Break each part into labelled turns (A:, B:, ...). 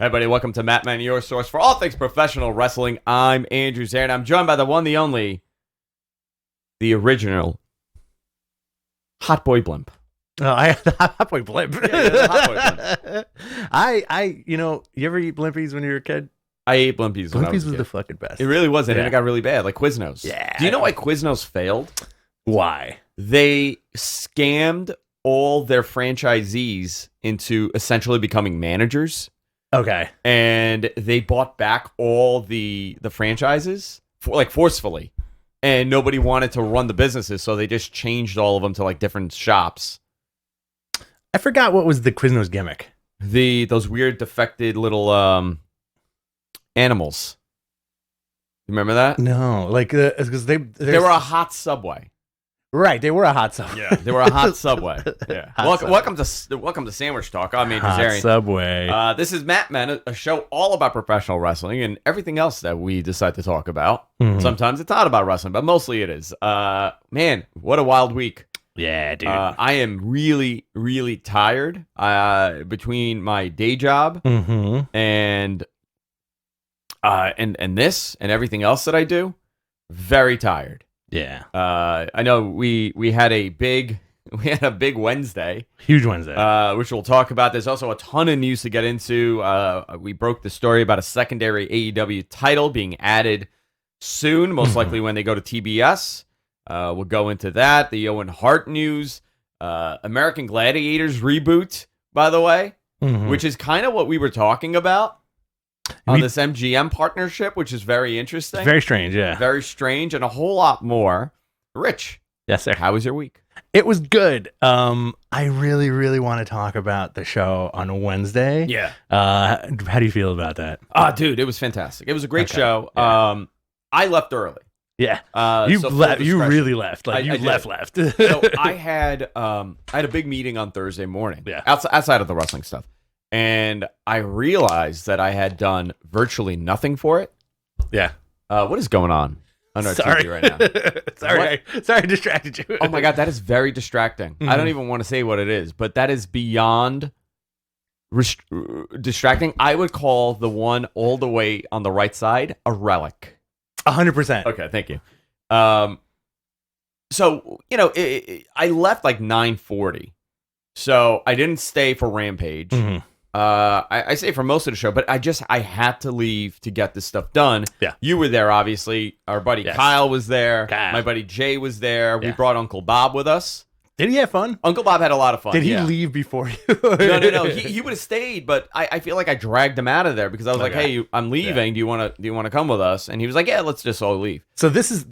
A: Hey, everybody, welcome to Matt Man, your source for all things professional wrestling. I'm Andrew Zare, and I'm joined by the one, the only, the original Hot Boy Blimp.
B: Oh, the Hot Boy Blimp.
A: Yeah, the Hot Boy Blimp.
B: You ever eat Blimpies when you were a kid?
A: I ate Blimpies when I was
B: Blimpies
A: a
B: was
A: kid.
B: the fucking best.
A: It really was, and
B: Yeah.
A: it got really bad, like Quiznos.
B: Yeah.
A: Do you know why Quiznos failed?
B: Why?
A: They scammed all their franchisees into essentially becoming managers.
B: Okay.
A: And they bought back all the franchises forcefully, and nobody wanted to run the businesses, so they just changed all of them to like different shops.
B: I forgot what was the Quiznos gimmick.
A: Those weird defected little animals. You remember that?
B: No, like because they
A: were a hot Subway.
B: Right. They were a hot Subway.
A: Yeah, they were a hot Subway. Yeah.
B: Hot
A: Welcome to Sandwich Talk. I'm Andrew
B: Hot
A: Zarian.
B: Subway.
A: This is Matt Man, a show all about professional wrestling and everything else that we decide to talk about.
B: Mhm.
A: Sometimes it's not about wrestling, but mostly it is. Man, what a wild week.
B: Yeah, dude.
A: I am really, really tired between my day job
B: Mm-hmm.
A: and this and everything else that I do. Very tired.
B: Yeah.
A: I know we had a big Wednesday.
B: Huge Wednesday.
A: Which we'll talk about. There's also a ton of news to get into. We broke the story about a secondary AEW title being added soon, most likely when they go to TBS. We'll go into that. The Owen Hart news. American Gladiators Reboot, by the way,
B: Mhm.
A: which is kind of what we were talking about on this MGM partnership, which is very interesting.
B: Very strange, yeah.
A: Very strange, and a whole lot more. Rich,
B: Yes, sir.
A: how was your week?
B: It was good. I really, really want to talk about the show on Wednesday.
A: Yeah.
B: How do you feel about that?
A: Dude, it was fantastic. It was a great
B: Okay.
A: show.
B: Yeah.
A: I left early.
B: Yeah.
A: So full
B: You
A: discretion.
B: really left. Like
A: I
B: you
A: did.
B: left.
A: So I had a big meeting on Thursday morning.
B: Yeah.
A: Outside of the wrestling stuff, and I realized that I had done virtually nothing for it.
B: Yeah.
A: What is going on our
B: Sorry.
A: TV right now?
B: sorry, I distracted you.
A: Oh my god, that is very distracting. I don't even want to say what it is, but that is beyond distracting. I would call the one all the way on the right side a relic.
B: 100%.
A: Okay, thank you. So, I left like 9:40. So I didn't stay for Rampage.
B: Mhm.
A: I stayed for most of the show, but I had to leave to get this stuff done.
B: Yeah.
A: You were there, obviously. Our buddy
B: Yes.
A: Kyle was there.
B: Kyle.
A: My buddy Jay was there. We
B: Yeah.
A: brought Uncle Bob with us.
B: Did he have fun?
A: Uncle Bob had a lot of fun.
B: Did he
A: yeah.
B: leave before you?
A: No. He would have stayed, but I feel like I dragged him out of there because I was like,
B: Okay.
A: "Hey, I'm leaving. Do you want to come with us?" And he was like, "Yeah, let's just all leave."
B: So this is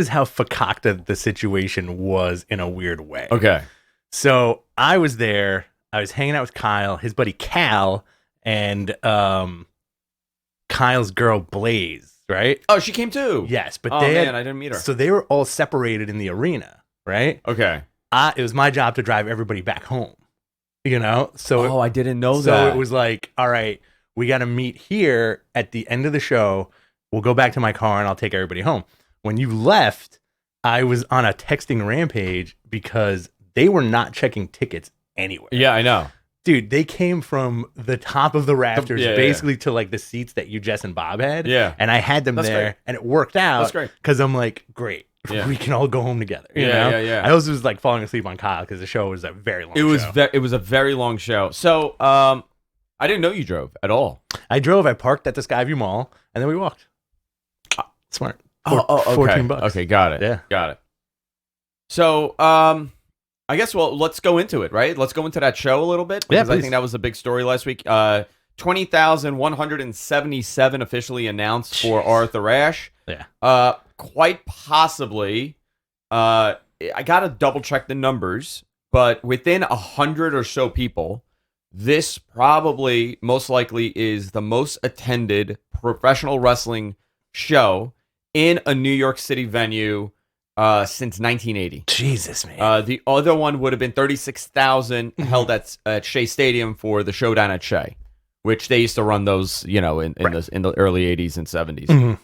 B: how fakakta the situation was in a weird way.
A: Okay.
B: So I was there. I was hanging out with Kyle, his buddy Cal, and Kyle's girl Blaze. Right?
A: Oh, she came too.
B: Yes, but
A: Oh
B: they
A: man, I didn't meet her.
B: so they were all separated in the arena. Right?
A: Okay.
B: It was my job to drive everybody back home. So
A: I didn't know
B: so
A: that.
B: it was like, all right, we got to meet here at the end of the show. We'll go back to my car and I'll take everybody home. When you left, I was on a texting rampage because they were not checking tickets anywhere.
A: Yeah, I know.
B: Dude, they came from the top of the rafters
A: Yeah, yeah,
B: basically to like the seats that you, Jess, and Bob had.
A: Yeah.
B: And I had them
A: That's
B: there
A: great.
B: and it worked out.
A: That's great.
B: Because I'm like, great.
A: Yeah.
B: We can all go home together. You
A: Yeah,
B: know?
A: yeah.
B: I also was like falling asleep on Kyle because the show was a very long
A: It was
B: show.
A: it was a very long show. So, I didn't know you drove at all.
B: I drove, I parked at the Skyview Mall, and then we walked. Smart.
A: Okay.
B: $14.
A: Okay, got it.
B: Yeah.
A: Got it. So, I guess let's go into it, right? Let's go into that show a little bit
B: Yeah,
A: because I
B: please.
A: think that was a big story last week. 20,177 officially announced for Authur Ashe.
B: Yeah.
A: Quite possibly, I gotta double check the numbers, but within 100 or so people, this probably most likely is the most attended professional wrestling show in a New York City venue since 1980.
B: Jesus, man.
A: The other one would have been 36,000 held at Shea Stadium for the Showdown at Shea, which they used to run those, in the early 80s and 70s.
B: Mhm.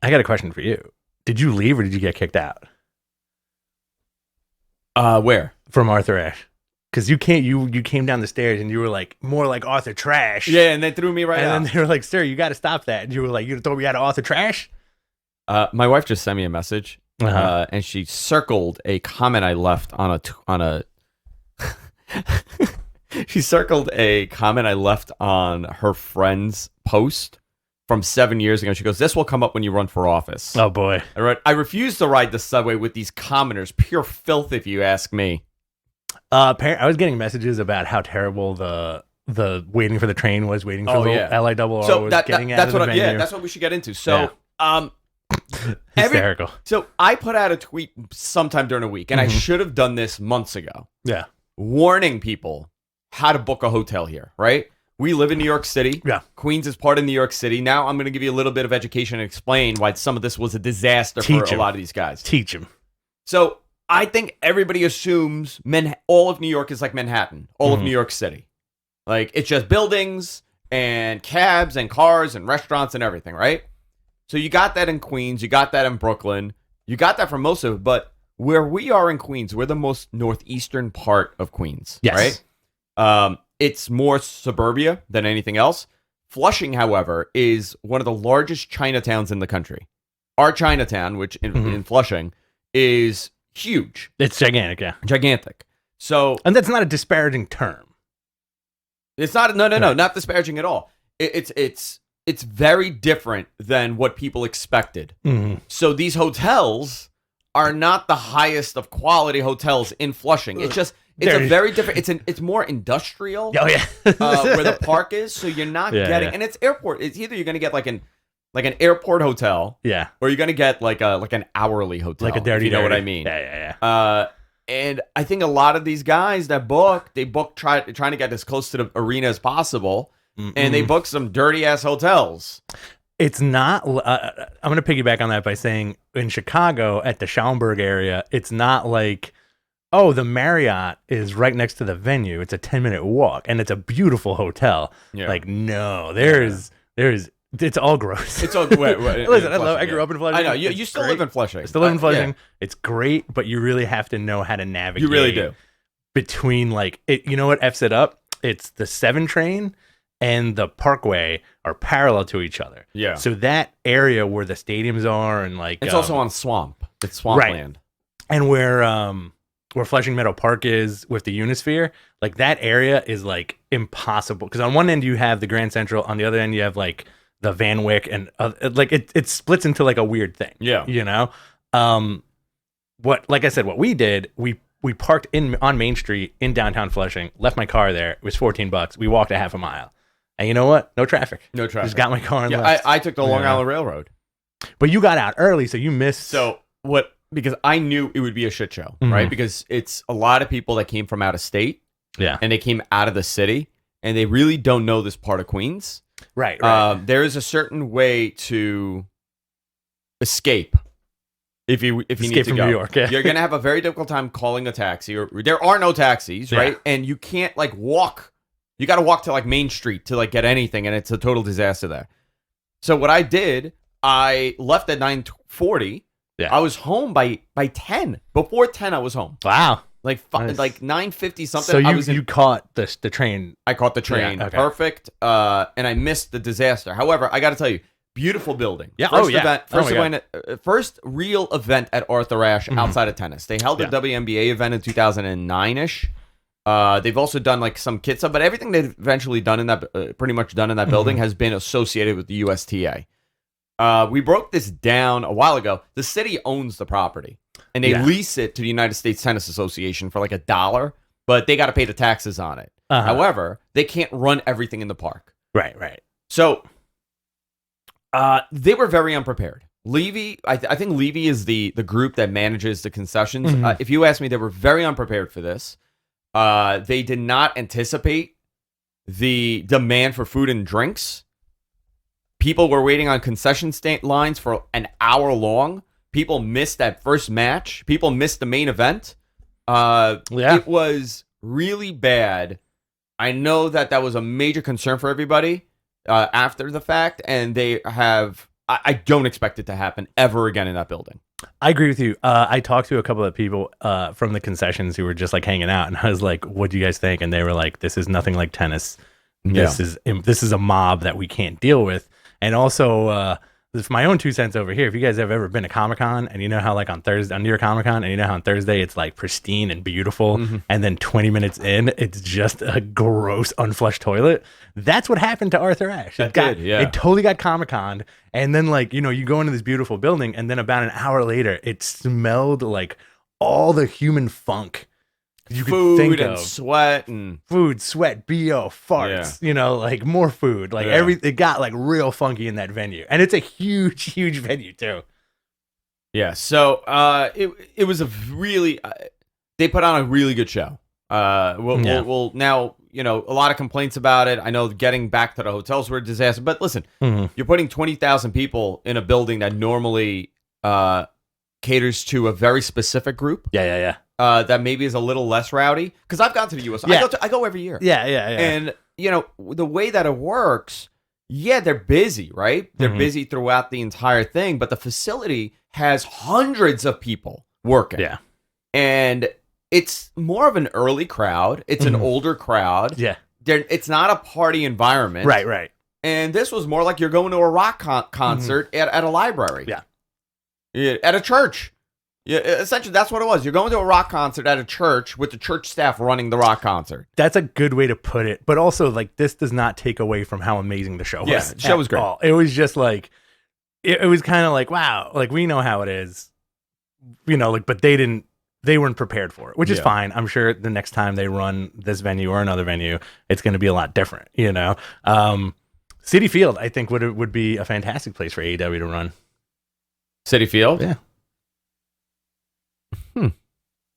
B: I got a question for you. Did you leave or did you get kicked out
A: Where?
B: from Authur Ashe? because you came down the stairs and you were like more like Authur Trash.
A: Yeah, and they threw me right out.
B: And then they were like, "Sir, you got to stop that." And you were like, "You throw me out of Authur Trash?"
A: My wife just sent me a message, and she circled a comment I left on a. She circled a comment I left on her friend's post from 7 years ago. She goes, "This will come up when you run for office."
B: Oh boy!
A: I wrote, "I refuse to ride the subway with these commoners. Pure filth, if you ask me."
B: I was getting messages about how terrible the waiting for the train was. Waiting for LIRR
A: so
B: was
A: that's
B: out
A: what
B: of the venue.
A: that's what we should get into. So
B: hysterical.
A: So I put out a tweet sometime during the week, and I should have done this months ago.
B: Yeah,
A: warning people how to book a hotel here. Right? We live in New York City.
B: Yeah,
A: Queens is part of New York City. Now I'm going to give you a little bit of education and explain why some of this was a disaster for a lot of these guys.
B: Teach them.
A: So I think everybody assumes all of New York is like Manhattan, all of New York City. Like, it's just buildings and cabs and cars and restaurants and everything, right? So you got that in Queens, you got that in Brooklyn, you got that for most of it, but where we are in Queens, we're the most northeastern part of Queens,
B: yes.
A: Right? It's more suburbia than anything else. Flushing, however, is one of the largest Chinatowns in the country. Our Chinatown, which in Flushing, is huge.
B: It's gigantic, yeah.
A: Gigantic. So,
B: and that's not a disparaging term.
A: It's not not disparaging at all. It's very different than what people expected. So these hotels are not the highest of quality hotels in Flushing. It's a very different. It's more industrial.
B: Oh yeah,
A: where the park is. So you're not getting, and it's airport. It's either you're going to get like an airport hotel, or you're going to get like an hourly hotel,
B: like a dirty.
A: You know what I mean?
B: Yeah.
A: And I think a lot of these guys that book trying to get as close to the arena as possible, and they book some dirty ass hotels.
B: It's not. I'm going to piggyback on that by saying in Chicago at the Schaumburg area, it's not like, oh, the Marriott is right next to the venue. It's a 10-minute walk, and it's a beautiful hotel. Yeah. Like, no, there's. It's all gross.
A: It's all wait,
B: listen. I grew up in Flushing.
A: I know you still live in Flushing.
B: I still live in Flushing. Yeah. It's great, but you really have to know how to navigate.
A: You really do.
B: Between like it, you know what f's it up? It's the 7 train and the Parkway are parallel to each other.
A: Yeah.
B: So that area where the stadiums are and like
A: it's also on swamp. It's swampland.
B: Right. And where Flushing Meadow Park is with the Unisphere, like that area is like impossible because on one end you have the Grand Central, on the other end you have like the Van Wyck, and like it splits into like a weird thing.
A: Yeah,
B: you know. Like I said, what we did, we parked on Main Street in downtown Flushing, left my car there. It was $14. We walked a half a mile, and you know what? No traffic.
A: Just
B: got my car and left.
A: I took the Long Island Railroad,
B: but you got out early, so you missed.
A: So what? Because I knew it would be a shit show, right? Because it's a lot of people that came from out of state, and they came out of the city, and they really don't know this part of Queens.
B: Right.
A: There is a certain way to escape if you need to go.
B: New York, yeah.
A: You're gonna have a very difficult time calling a taxi, or there are no taxis, right? And you can't like walk. You got to walk to like Main Street to like get anything, and it's a total disaster there. So what I did, I left at 9:40.
B: Yeah.
A: I was home by 10. Before 10, I was home.
B: Wow.
A: Like
B: nice.
A: Like 9:50 something.
B: So you caught the train.
A: I caught the train. Yeah, okay. Perfect. And I missed the disaster. However, I got to tell you, beautiful building.
B: Yeah.
A: First real event at Authur Ashe outside of tennis. They held a WNBA event in 2009ish. They've also done like some kid stuff, but everything they've eventually done in that, pretty much done in that building, has been associated with the USTA. We broke this down a while ago. The city owns the property, and they lease it to the United States Tennis Association for like $1, but they got to pay the taxes on it. However, they can't run everything in the park.
B: Right.
A: So they were very unprepared. Levy, I think Levy is the group that manages the concessions. If you ask me, they were very unprepared for this. They did not anticipate the demand for food and drinks. People were waiting on concession stand lines for an hour long. People missed that first match. People missed the main event. It was really bad. I know that was a major concern for everybody after the fact, and they have I don't expect it to happen ever again in that building.
B: I agree with you. I talked to a couple of people from the concessions who were just like hanging out, and I was like, "What do you guys think?" And they were like, "This is nothing like tennis. This is a mob that we can't deal with." And also, this is my own 2 cents over here. If you guys have ever been to Comic-Con, and you know how like on Thursday, on New York Comic-Con, and you know how on Thursday it's like pristine and beautiful, and then 20 minutes in, it's just a gross, unflushed toilet. That's what happened to Authur Ashe. It totally got Comic-Con, and then like, you go into this beautiful building, and then about an hour later, it smelled like all the human funk you could think
A: and
B: of.
A: Sweat and
B: food, sweat, BO, farts, like more food, like it got like real funky in that venue. And it's a huge venue too.
A: Yeah. So, it was a really, they put on a really good show. We'll now, a lot of complaints about it. I know getting back to the hotels were a disaster, but listen, you're putting 20,000 people in a building that normally, caters to a very specific group.
B: Yeah.
A: That maybe is a little less rowdy. Because I've gone to the U.S. I go every year.
B: Yeah.
A: And, the way that it works, they're busy, right? They're busy throughout the entire thing, but the facility has hundreds of people working.
B: Yeah.
A: And it's more of an early crowd. It's an older crowd.
B: Yeah.
A: It's not a party environment.
B: Right.
A: And this was more like you're going to a rock concert at a library. Yeah. At a church. Yeah, essentially, that's what it was. You're going to a rock concert at a church with the church staff running the rock concert.
B: That's a good way to put it. But also, like, this does not take away from how amazing the show was.
A: Yeah, the show was great.
B: All. It was just like, it was kind of like, wow, like, we know how it is, but they weren't prepared for it, which is fine. I'm sure the next time they run this venue or another venue, it's going to be a lot different, Citi Field, I think, would be a fantastic place for AEW to run.
A: Citi Field?
B: Yeah.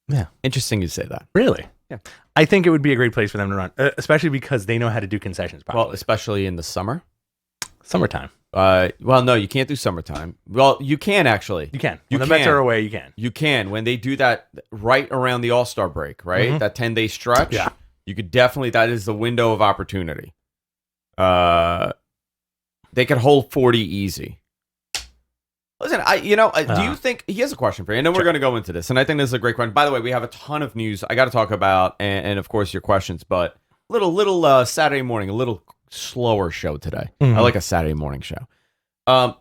B: Yeah.
A: Interesting you say that.
B: Really?
A: Yeah.
B: I think it would be a great place for them to run, especially because they know how to do concessions properly.
A: Well, especially in the summer.
B: Summertime.
A: No, you can't do summertime. Well, you can actually.
B: You can. When the Mets are away, you can.
A: You can. When they do that right around the All-Star break, right? That 10-day stretch.
B: Yeah.
A: You could definitely, that is the window of opportunity. They could hold 40 easy. Listen, do you think, he has a question for you, and then we're going to go into this, and I think this is a great question. By the way, we have a ton of news I got to talk about, and of course your questions, but little Saturday morning, a little slower show today. I like a Saturday morning show.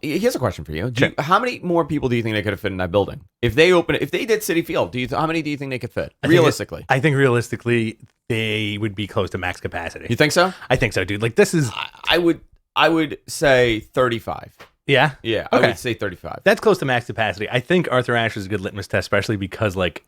A: Here's a question for you. How many more people do you think they could have fit in that building? If they did Citi Field, how many do you think they could fit? Realistically.
B: I think realistically, they would be close to max capacity.
A: You think so?
B: I think so, dude. Like, this is...
A: I would say 35.
B: Yeah?
A: Yeah,
B: okay.
A: I would say 35.
B: That's close to max capacity. I think Authur Ashe is a good litmus test, especially because, like,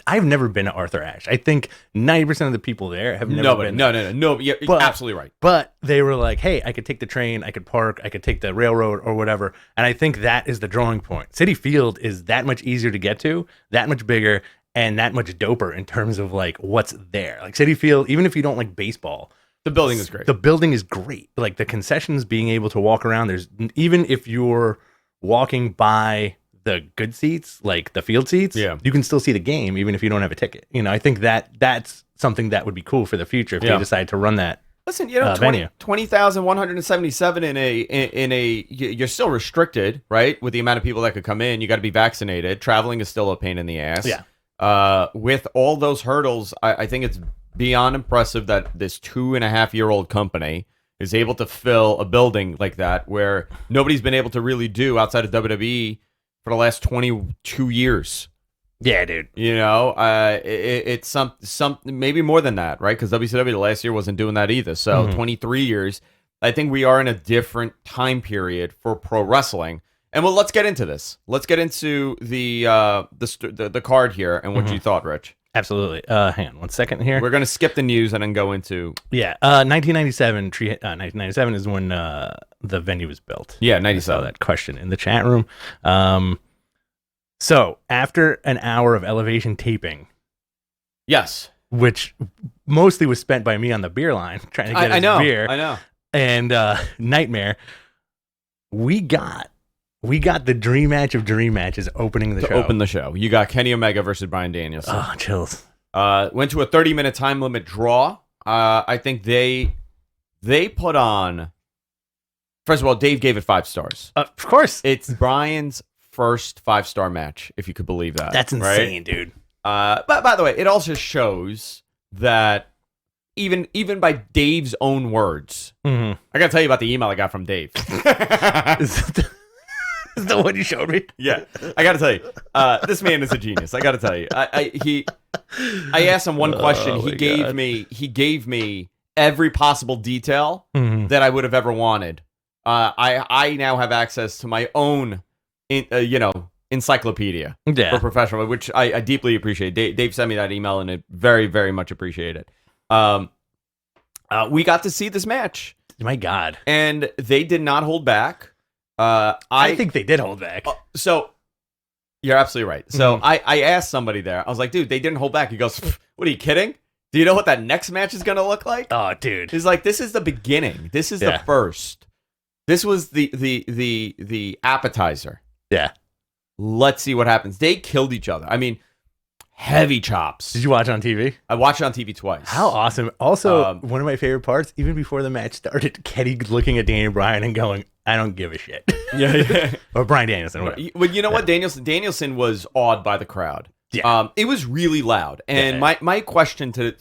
B: I've never been to Authur Ashe. I think 90% of the people there have never been there.
A: No, you're absolutely right.
B: But they were like, hey, I could take the train, I could park, I could take the railroad or whatever. And I think that is the drawing point. Citi Field is that much easier to get to, that much bigger, and that much doper in terms of, like, what's there. Like, Citi Field, even if you don't like baseball,
A: the building is great.
B: The building is great. Like, the concessions, being able to walk around, even if you're walking by the good seats, like the field seats, you can still see the game even if you don't have a ticket. I think that's something that would be cool for the future if they decide to run that.
A: Listen, 20,177 in a you're still restricted, right? With the amount of people that could come in, you got to be vaccinated. Traveling is still a pain in the ass.
B: Yeah.
A: With all those hurdles, I think it's beyond impressive that this 2.5-year-old company is able to fill a building like that, where nobody's been able to really do outside of WWE for the last 22 years.
B: Yeah, dude.
A: It's some maybe more than that, right? Because WCW the last year wasn't doing that either. So 23 years. I think we are in a different time period for pro wrestling. And well, let's get into this. Let's get into the card here and what you thought, Rich.
B: Absolutely. Hang on 1 second here.
A: We're going to skip the news and then go into...
B: 1997. 1997 is when the venue was built.
A: Yeah, 97.
B: I saw that question in the chat room. So, after an hour of elevation taping...
A: Yes.
B: Which mostly was spent by me on the beer line, trying to get us beer.
A: I know.
B: And Nightmare, we got the dream match of dream matches opening the show.
A: Open the show. You got Kenny Omega versus Bryan Danielson.
B: Oh, chills.
A: Went to a 30-minute time limit draw. I think they put on First of all, Dave gave it 5 stars.
B: Of course.
A: It's Brian's first 5-star match, if you could believe that.
B: That's insane, dude.
A: But by the way, it also shows that even by Dave's own words, I gotta tell you about the email I got from Dave.
B: Is that what you showed me?
A: Yeah, I gotta tell you, this man is a genius. I gotta tell you, I asked him one question. He gave me every possible detail that I would have ever wanted. I now have access to my own, encyclopedia for professional, which I deeply appreciate. Dave sent me that email, and I very, very much appreciate it. We got to see this match.
B: My God. And
A: they did not hold back.
B: I think they did hold back.
A: So you're absolutely right. So I asked somebody there. I was like, dude, they didn't hold back. He goes, what are you kidding? Do you know what that next match is going to look like?
B: Oh, dude.
A: He's like, this is the beginning. This is the first. This was the appetizer.
B: Yeah.
A: Let's see what happens. They killed each other. I mean, heavy chops.
B: Did you watch it on TV?
A: I watched it on TV twice.
B: How awesome. Also, one of my favorite parts, even before the match started, Kenny looking at Daniel Bryan and going, I don't give a shit.
A: Yeah.
B: or Bryan Danielson. Whatever.
A: Well, you know what? Danielson was awed by the crowd. Yeah. It was really loud. And my question to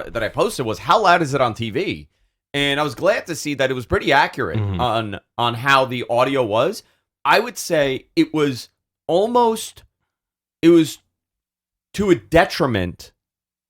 A: that I posted was, how loud is it on TV? And I was glad to see that it was pretty accurate on how the audio was. I would say it was to a detriment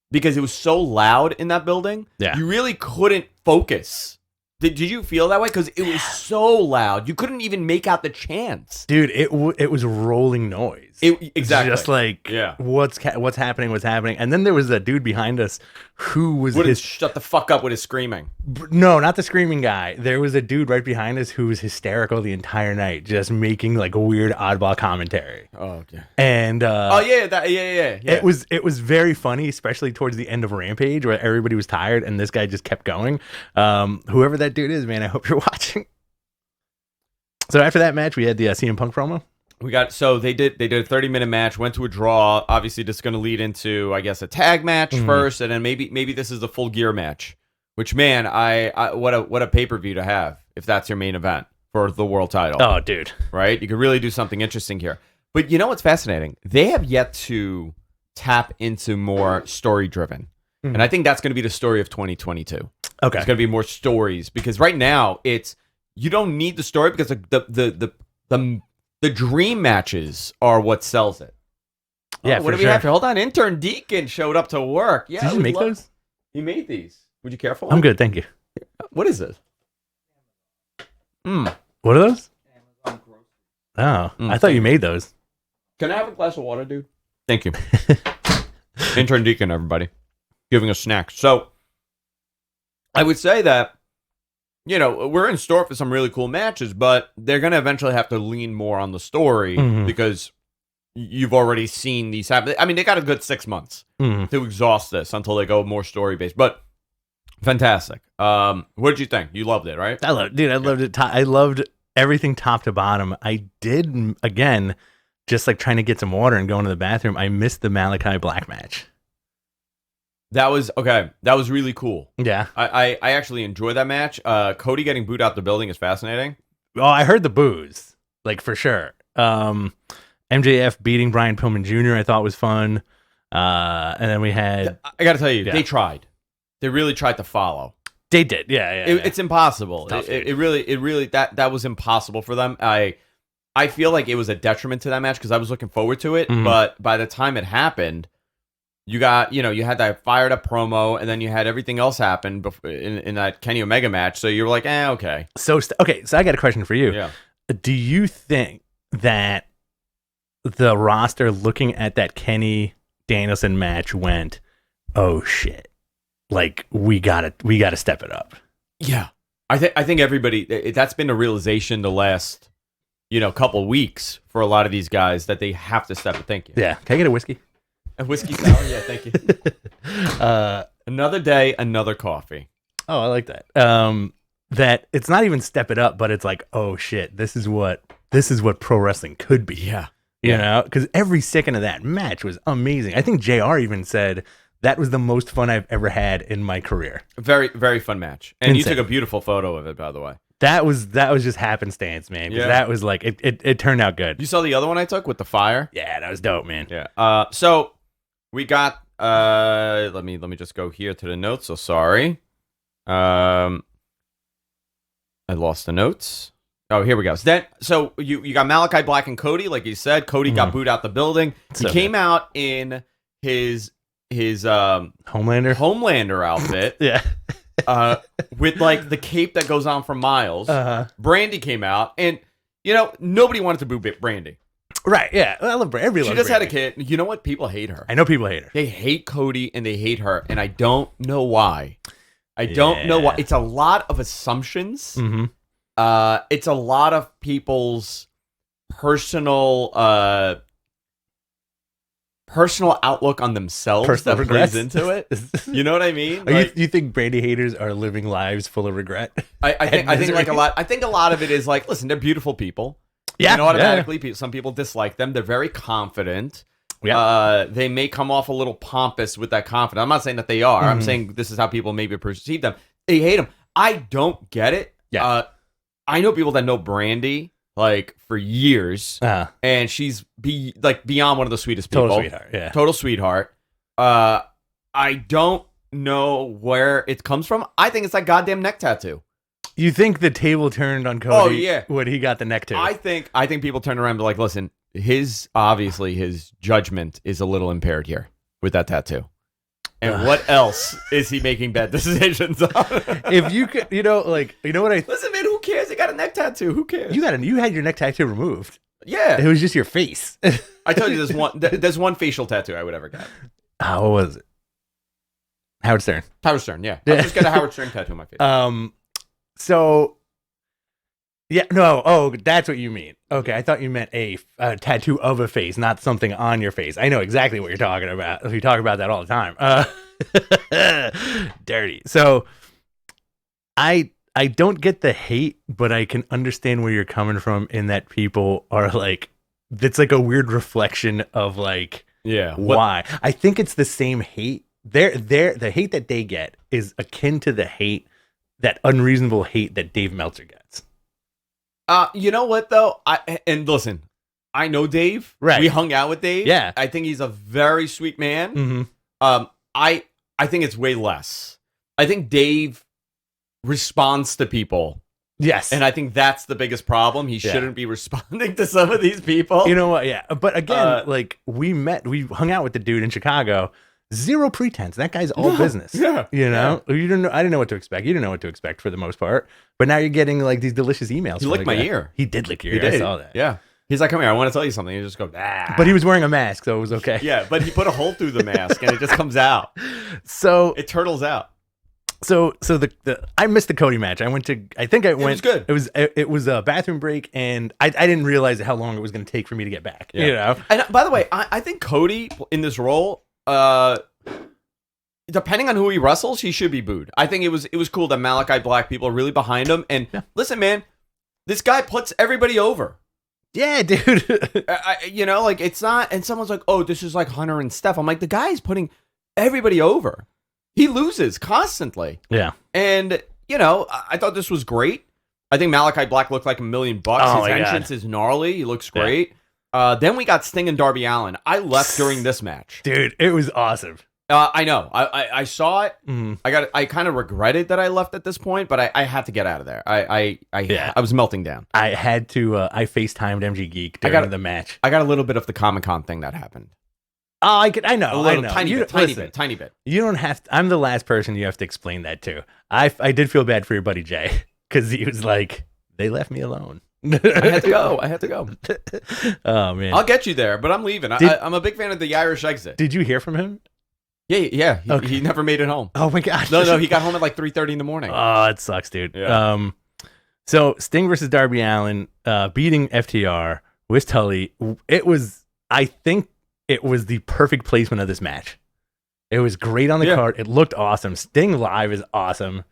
A: because it was so loud in that building. Yeah. You really couldn't focus. Did you feel that way? Because it was so loud. You couldn't even make out the chants.
B: Dude, it was rolling noise.
A: Exactly.
B: Just like, what's happening. And then there was that dude behind us who was
A: shut the fuck up with his screaming.
B: No, not the screaming guy. There was a dude right behind us who was hysterical the entire night, just making like a weird oddball commentary.
A: Oh, yeah.
B: And
A: yeah.
B: It was very funny, especially towards the end of Rampage where everybody was tired and this guy just kept going. Whoever that dude is, man, I hope you're watching. So after that match, we had the CM Punk promo.
A: They did a 30-minute match, went to a draw. Obviously, this is going to lead into, I guess, a tag match first, and then maybe this is the full gear match. Which, man, what a pay-per-view to have if that's your main event for the world title.
B: Oh, dude,
A: right? You could really do something interesting here. But you know what's fascinating? They have yet to tap into more story-driven, and I think that's going to be the story of 2022. Okay, it's going to be more stories because right now you don't need the story because the dream matches are what sells it.
B: Yeah,
A: what do we have here? Hold on. Intern Deacon showed up to work. Yeah,
B: did you make those?
A: He made these. Would you care for one?
B: I'm good, thank you.
A: What is this?
B: What are those? Oh, I thought you made those.
A: Can I have a glass of water, dude? Thank you. Intern Deacon, everybody. Giving us snacks. So, I would say that we're in store for some really cool matches, but they're going to eventually have to lean more on the story because you've already seen these happen. I mean, they got a good 6 months to exhaust this until they go more story-based, but fantastic. What did you think? You loved it, right?
B: I loved it. I loved everything top to bottom. I did, again, just like trying to get some water and going to the bathroom, I missed the Malachi Black match.
A: That was okay. That was really cool.
B: Yeah.
A: I actually enjoyed that match. Cody getting booed out the building is fascinating.
B: Oh, I heard the boos, like for sure. MJF beating Brian Pillman Jr. I thought was fun. And then we had.
A: I got to tell you, they tried. They really tried to follow.
B: They did. Yeah.
A: It's impossible.
B: Tough,
A: it really that was impossible for them. I feel like it was a detriment to that match because I was looking forward to it, but by the time it happened. You got, you had that fired up promo, and then you had everything else happen in that Kenny Omega match. So you were like, okay.
B: So I got a question for you.
A: Yeah.
B: Do you think that the roster looking at that Kenny Danielson match went, oh shit, like we gotta step it up?
A: Yeah, I think everybody that's been a realization the last couple weeks for a lot of these guys that they have to step it. Thank you.
B: Yeah, can I get a whiskey?
A: A whiskey sour? Yeah, thank you. Another day, another coffee.
B: Oh, I like that. That it's not even step it up, but it's like, oh shit, this is what pro wrestling could be.
A: Yeah.
B: You know, because every second of that match was amazing. I think JR even said that was the most fun I've ever had in my career.
A: Very, very fun match. And
B: Insane.
A: You took a beautiful photo of it, by the way.
B: That was just happenstance, man. Because that was like it turned out good.
A: You saw the other one I took with the fire?
B: Yeah, that was dope, man.
A: Yeah. So we got let me just go here to the notes. So sorry. I lost the notes. Oh, here we go. So you got Malachi Black and Cody, like you said. Cody got booed out the building. He came out in his Homelander outfit.
B: Yeah.
A: With like the cape that goes on for miles. Brandy came out, and nobody wanted to boo Brandy.
B: Right, yeah. I love Brandy.
A: She just had a kid. You know what? People hate her.
B: I know people hate her.
A: They hate Cody and they hate her, and I don't know why. Don't know why. It's a lot of assumptions.
B: Mm-hmm.
A: It's a lot of people's personal outlook on themselves that plays into it. You know what I mean?
B: You think Brandy haters are living lives full of regret?
A: I think like a lot. I think a lot of it is like, listen, they're beautiful people.
B: Yeah.
A: Automatically, some people dislike them. They're very confident. Yeah. They may come off a little pompous with that confidence. I'm not saying that they are. I'm saying this is how people maybe perceive them. They hate them. I don't get it.
B: Yeah.
A: I know people that know Brandy like for years, and she's beyond one of the sweetest people.
B: Total sweetheart. Yeah.
A: Total sweetheart. I don't know where it comes from. I think it's that goddamn neck tattoo.
B: You think the table turned on Cody?
A: Oh yeah,
B: when he got the neck tattoo.
A: I think people turned around and be like, listen, his judgment is a little impaired here with that tattoo. And what else is he making bad decisions on?
B: If you could, you know what
A: listen, man, who cares? He got a neck tattoo. Who cares?
B: You had your neck tattoo removed.
A: Yeah,
B: it was just your face.
A: I told you there's one facial tattoo I would ever get.
B: What was it? Howard Stern.
A: Howard Stern. Yeah, I just got a Howard Stern tattoo on my face.
B: So. Yeah, no. Oh, that's what you mean. Okay, I thought you meant a tattoo of a face, not something on your face. I know exactly what you're talking about. We talk about that all the time. Dirty. So, I don't get the hate, but I can understand where you're coming from in that people are like, it's like a weird reflection of like, why. I think it's the same hate. The hate that they get is akin to that unreasonable hate that Dave Meltzer gets.
A: You know what though? And listen, I know Dave.
B: Right.
A: We hung out with Dave.
B: Yeah.
A: I think he's a very sweet man.
B: Mm-hmm.
A: I think it's way less. I think Dave responds to people.
B: Yes.
A: And I think that's the biggest problem. He shouldn't be responding to some of these people.
B: You know what? Yeah. But again, we hung out with the dude in Chicago. Zero pretense. That guy's all business.
A: Yeah.
B: You know? Yeah. You didn't know. I didn't know what to expect. You didn't know what to expect for the most part. But now you're getting like these delicious emails.
A: He licked my ear.
B: He did lick your ear. I saw that.
A: Yeah. He's like, come here, I want to tell you something. You just go, ah.
B: But he was wearing a mask, so it was okay.
A: Yeah, but he put a hole through the mask and it just comes out.
B: So
A: it turtles out.
B: So I missed the Cody match. I went. It was
A: good.
B: It was a bathroom break, and I didn't realize how long it was going to take for me to get back. Yeah. You know.
A: And by the way, I think Cody in this role, depending on who he wrestles, he should be booed. I think it was cool that Malachi Black people are really behind him. And listen, man, this guy puts everybody over.
B: Yeah, dude.
A: It's not. And someone's like, "Oh, this is like Hunter and Steph." I'm like, the guy is putting everybody over. He loses constantly.
B: Yeah.
A: And I thought this was great. I think Malachi Black looked like $1 million.
B: Oh,
A: his entrance is gnarly. He looks great. Yeah. Then we got Sting and Darby Allin. I left during this match.
B: Dude, it was awesome.
A: I know. I saw it.
B: Mm-hmm.
A: I kind of regretted that I left at this point, but I had to get out of there. I was melting down.
B: I had to. I FaceTimed MG Geek during the match.
A: I got a little bit of the Comic-Con thing that happened.
B: Oh, I know.
A: Tiny bit.
B: You don't have to. I'm the last person you have to explain that to. I did feel bad for your buddy Jay because he was like, they left me alone.
A: I had to go.
B: Oh man,
A: I'll get you there, but I'm leaving. I'm a big fan of the Irish exit.
B: Did you hear from him?
A: Yeah.
B: Okay.
A: He never made it home.
B: Oh my gosh.
A: No, he got home at like 3:30 in the morning.
B: Oh, it sucks, dude.
A: Yeah.
B: So Sting versus Darby Allin, beating FTR with Tully. I think it was the perfect placement of this match. It was great on the card. It looked awesome. Sting live is awesome.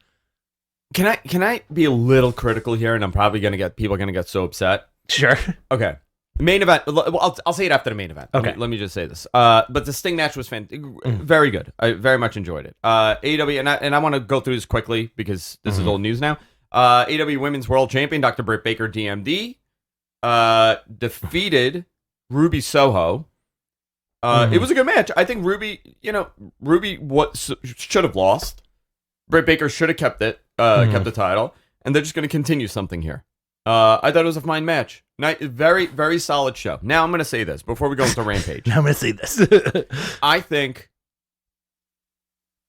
A: Can I be a little critical here? And I'm probably people are gonna get so upset.
B: Sure.
A: Okay. Main event. Well, I'll say it after the main event.
B: Okay.
A: Let me just say this. But the Sting match was very good. I very much enjoyed it. AEW, and I want to go through this quickly because this is old news now. AEW Women's World Champion Dr. Britt Baker, DMD, defeated Ruby Soho. It was a good match. I think Ruby should have lost. Britt Baker should have kept it, kept the title, and they're just going to continue something here. I thought it was a fine match. Very, very solid show. Now I'm going to say this before we go into Rampage.
B: Now I'm going to say this.
A: I think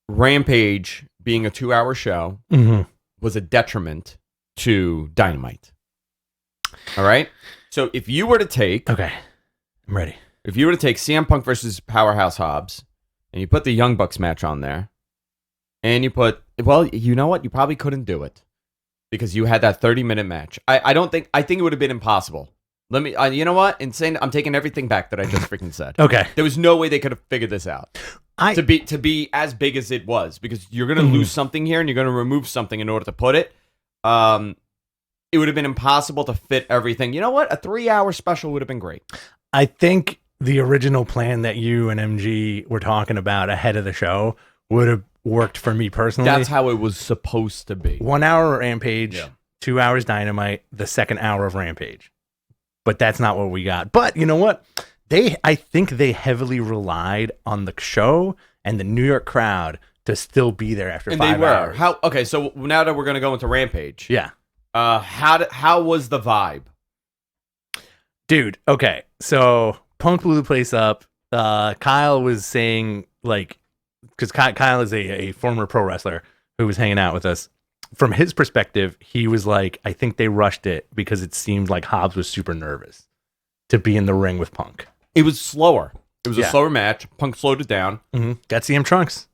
A: Rampage being a 2-hour show was a detriment to Dynamite. All right? So if you were to take...
B: Okay, I'm ready.
A: If you were to take CM Punk versus Powerhouse Hobbs, and you put the Young Bucks match on there, and you put... Well, you know what? You probably couldn't do it. Because you had that 30-minute match. I think it would have been impossible. Let me, you know what? Insane. I'm taking everything back that I just freaking said.
B: Okay.
A: There was no way they could have figured this out. To be as big as it was, because you're going to lose something here and you're going to remove something in order to put it. It would have been impossible to fit everything. You know what? A 3-hour special would have been great.
B: I think the original plan that you and MG were talking about ahead of the show would have worked for me personally.
A: That's how it was supposed to be.
B: 1 hour Rampage, 2 hours Dynamite, the second hour of Rampage. But that's not what we got. But you know what? I think they heavily relied on the show and the New York crowd to still be there after 5 hours.
A: Okay, so now that we're going to go into Rampage.
B: Yeah.
A: How was the vibe?
B: Dude, okay. So Punk blew the place up. Kyle was saying, like, because Kyle is a former pro wrestler who was hanging out with us. From his perspective, he was like, I think they rushed it because it seemed like Hobbs was super nervous to be in the ring with Punk.
A: It was slower. It was a slower match. Punk slowed it down.
B: Got CM Trunks.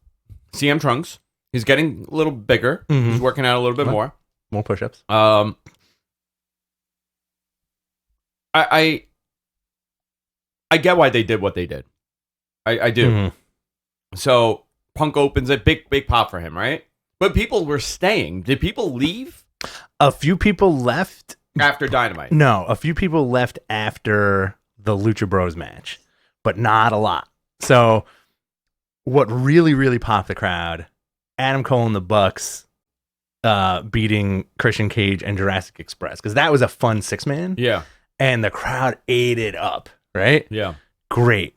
A: CM Trunks. He's getting a little bigger. He's working out a little bit more.
B: More push-ups.
A: I get why they did what they did. I do. So Punk opens it. Big pop for him, right? But people were staying. Did people leave?
B: A few people left.
A: After Dynamite?
B: No, a few people left after the Lucha Bros match, but not a lot. So what really, really popped the crowd, Adam Cole and the Bucks beating Christian Cage and Jurassic Express, because that was a fun 6-man.
A: Yeah.
B: And the crowd ate it up, right?
A: Yeah.
B: Great.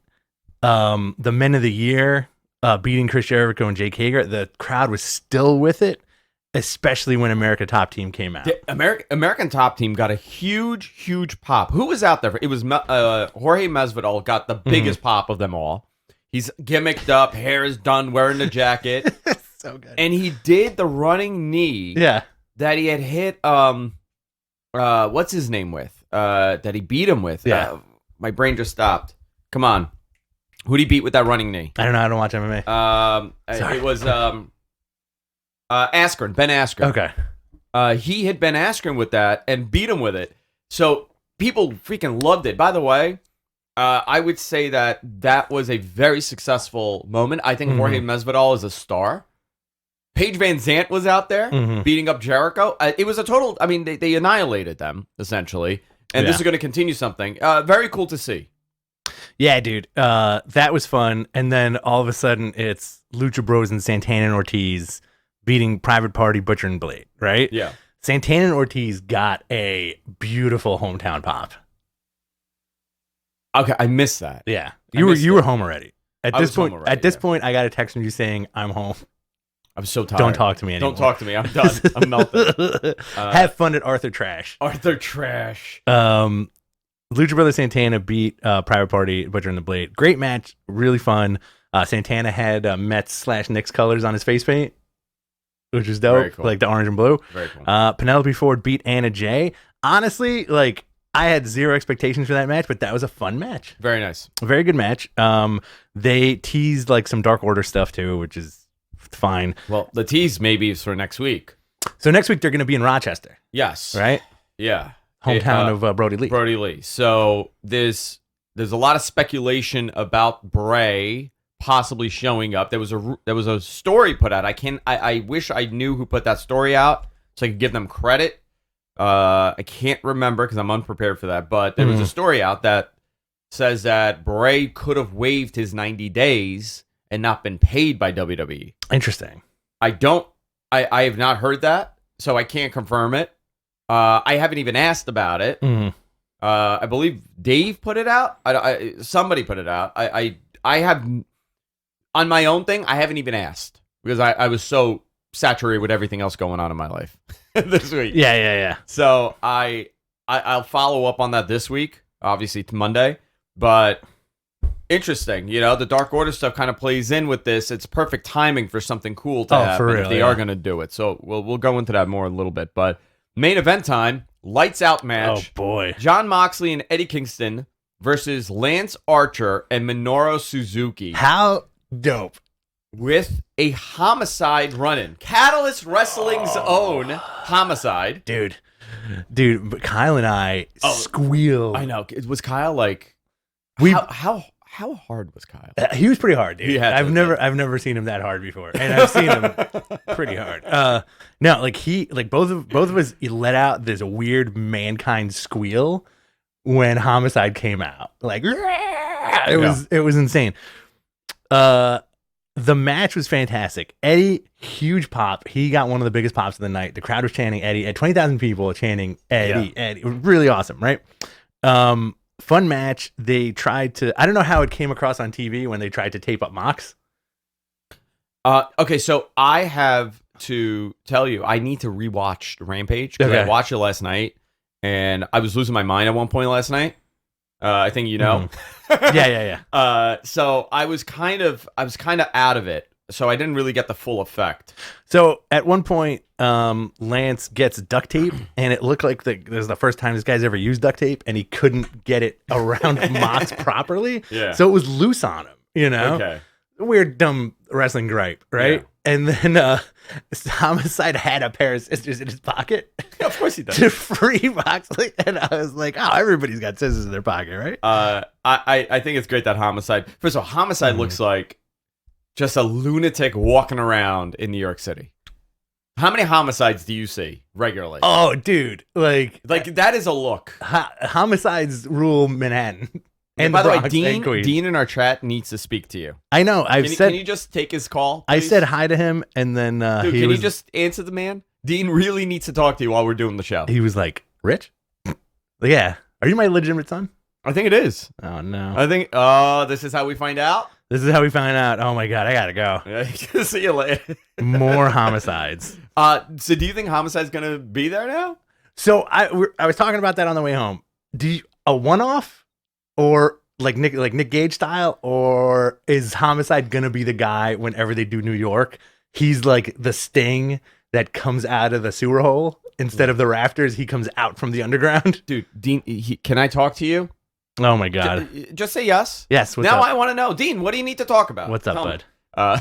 B: The Men of the Year beating Chris Jericho and Jake Hager, the crowd was still with it, especially when America Top Team came out.
A: The American Top Team got a huge pop. Who was out there? It was Jorge Masvidal got the biggest pop of them all. He's gimmicked up, hair is done, wearing the jacket.
B: So good.
A: And he did the running knee that he had hit, what's his name with? That he beat him with.
B: Yeah.
A: My brain just stopped. Come on. Who'd he beat with that running knee?
B: I don't know. I don't watch MMA.
A: It was Askren, Ben Askren.
B: Okay.
A: He hit Ben Askren with that and beat him with it. So people freaking loved it. By the way, I would say that was a very successful moment. I think Jorge Masvidal is a star. Paige Van Zant was out there beating up Jericho. It was a total... I mean, they annihilated them, essentially. And this is going to continue something. Very cool to see.
B: Yeah, dude. That was fun. And then all of a sudden, it's Lucha Bros and Santana and Ortiz beating Private Party, Butcher, and Blade, right?
A: Yeah.
B: Santana and Ortiz got a beautiful hometown pop.
A: Okay, I missed that.
B: Yeah. You were home already. At this point, I got a text from you saying, I'm home.
A: I'm so tired.
B: Don't talk to me anymore.
A: Don't talk to me. I'm done. I'm melting.
B: Have fun at Authur Trash.
A: Authur Trash.
B: Lucha Brothers Santana beat Private Party, Butcher and the Blade. Great match. Really fun. Santana had Mets/Knicks colors on his face paint, which is dope.
A: Very cool.
B: Like the orange and blue.
A: Very cool.
B: Penelope Ford beat Anna Jay. Honestly, like, I had zero expectations for that match, but that was a fun match.
A: Very nice.
B: A very good match. They teased like some Dark Order stuff too, which is fine.
A: Well, the tease maybe is for next week.
B: So next week they're going to be in Rochester.
A: Yes.
B: Right?
A: Yeah.
B: Hometown of Brody Lee.
A: Brody Lee. So there's a lot of speculation about Bray possibly showing up. There was a story put out. I wish I knew who put that story out so I could give them credit. I can't remember because I'm unprepared for that. But there was a story out that says that Bray could have waived his 90 days and not been paid by WWE.
B: Interesting.
A: I have not heard that. so I can't confirm it. I haven't even asked about it.
B: Mhm.
A: I believe Dave put it out. Somebody put it out. I have on my own thing. I haven't even asked because I was so saturated with everything else going on in my life this week.
B: Yeah.
A: So I'll follow up on that this week. Obviously, to Monday, but interesting. The Dark Order stuff kind of plays in with this. It's perfect timing for something cool to happen
B: for real,
A: if they are going to do it. So we'll go into that more in a little bit. But main event time, lights out match.
B: Oh boy,
A: Jon Moxley and Eddie Kingston versus Lance Archer and Minoru Suzuki.
B: how dope!
A: With a Homicide run-in. Catalyst Wrestling's own Homicide.
B: Dude, but Kyle and I squealed.
A: I know. Was Kyle like... How hard was Kyle?
B: He was pretty hard, dude.
A: He had to,
B: I've never seen him that hard before, and I've seen him pretty hard. No, like both of us let out this weird mankind squeal when Homicide came out. Like it was insane. The match was fantastic. Eddie, huge pop. He got one of the biggest pops of the night. The crowd was chanting Eddie. At 20,000 people chanting Eddie. Eddie. It was really awesome, right? Fun match. They tried to... I don't know how it came across on TV when they tried to tape up Mox.
A: Okay, so I have to tell you, I need to rewatch Rampage because I watched it last night, and I was losing my mind at one point last night. I think you know.
B: Yeah.
A: So I was kind of out of it, so I didn't really get the full effect.
B: So at one point, Lance gets duct tape, and it looked like this is the first time this guy's ever used duct tape, and he couldn't get it around Mox properly.
A: Yeah.
B: So it was loose on him,
A: Okay.
B: Weird, dumb wrestling gripe, right?
A: Yeah.
B: And then Homicide had a pair of scissors in his pocket.
A: Of course he does.
B: To free Moxley. And I was like, oh, everybody's got scissors in their pocket, right?
A: I think it's great that Homicide... First of all, Homicide looks like just a lunatic walking around in New York City. How many homicides do you see regularly?
B: Oh, dude. Like
A: that is a look.
B: Homicides rule Manhattan.
A: And by the way, Dean in our chat needs to speak to you.
B: I know.
A: Can you just take his call, please?
B: I said hi to him, and then
A: Dude, can you just answer the man? Dean really needs to talk to you while we're doing the show.
B: He was like, Rich? Yeah. Are you my legitimate son?
A: I think it is.
B: Oh, no.
A: I think, this is how we find out?
B: This is how we find out. Oh, my God. I got to go.
A: Yeah, see you later.
B: More homicides.
A: So do you think Homicide's going to be there now?
B: So I was talking about that on the way home. Do you, a one-off? Or like Nick Gage style, or is Homicide gonna be the guy whenever they do New York? He's like the Sting that comes out of the sewer hole instead of the rafters. He comes out from the underground.
A: Dude, Dean, can I talk to you?
B: Oh my God!
A: Just say yes.
B: Yes. What's
A: now
B: up?
A: I want to know, Dean. What do you need to talk about?
B: What's up, bud?
A: All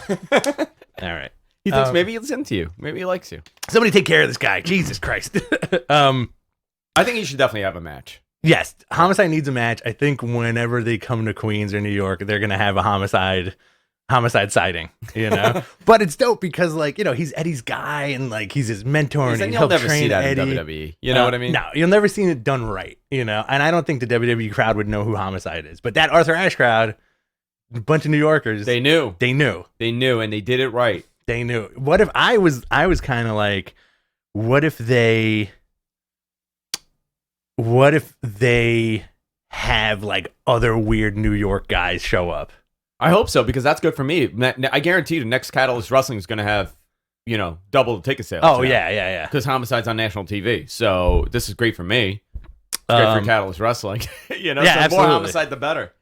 B: right.
A: He thinks maybe he's into you. Maybe he likes you.
B: Somebody take care of this guy. Jesus Christ.
A: I think he should definitely have a match.
B: Yes, Homicide needs a match. I think whenever they come to Queens or New York, they're gonna have a homicide sighting, But it's dope because, he's Eddie's guy and he's his mentor, and
A: he'll never
B: train
A: see that
B: Eddie.
A: in WWE. You know what I mean?
B: No, you'll never see it done right, And I don't think the WWE crowd would know who Homicide is, but that Authur Ashe crowd, a bunch of New Yorkers,
A: they knew,
B: and
A: they did it right.
B: They knew. What if I was kind of like, what if they have other weird New York guys show up?
A: I hope so, because that's good for me. I guarantee the next Catalyst Wrestling is going to have, double the ticket sales.
B: Oh, yeah.
A: Because Homicide's on national TV. So this is great for me. It's great for Catalyst Wrestling.
B: Yeah,
A: so
B: absolutely.
A: The more Homicide, the better.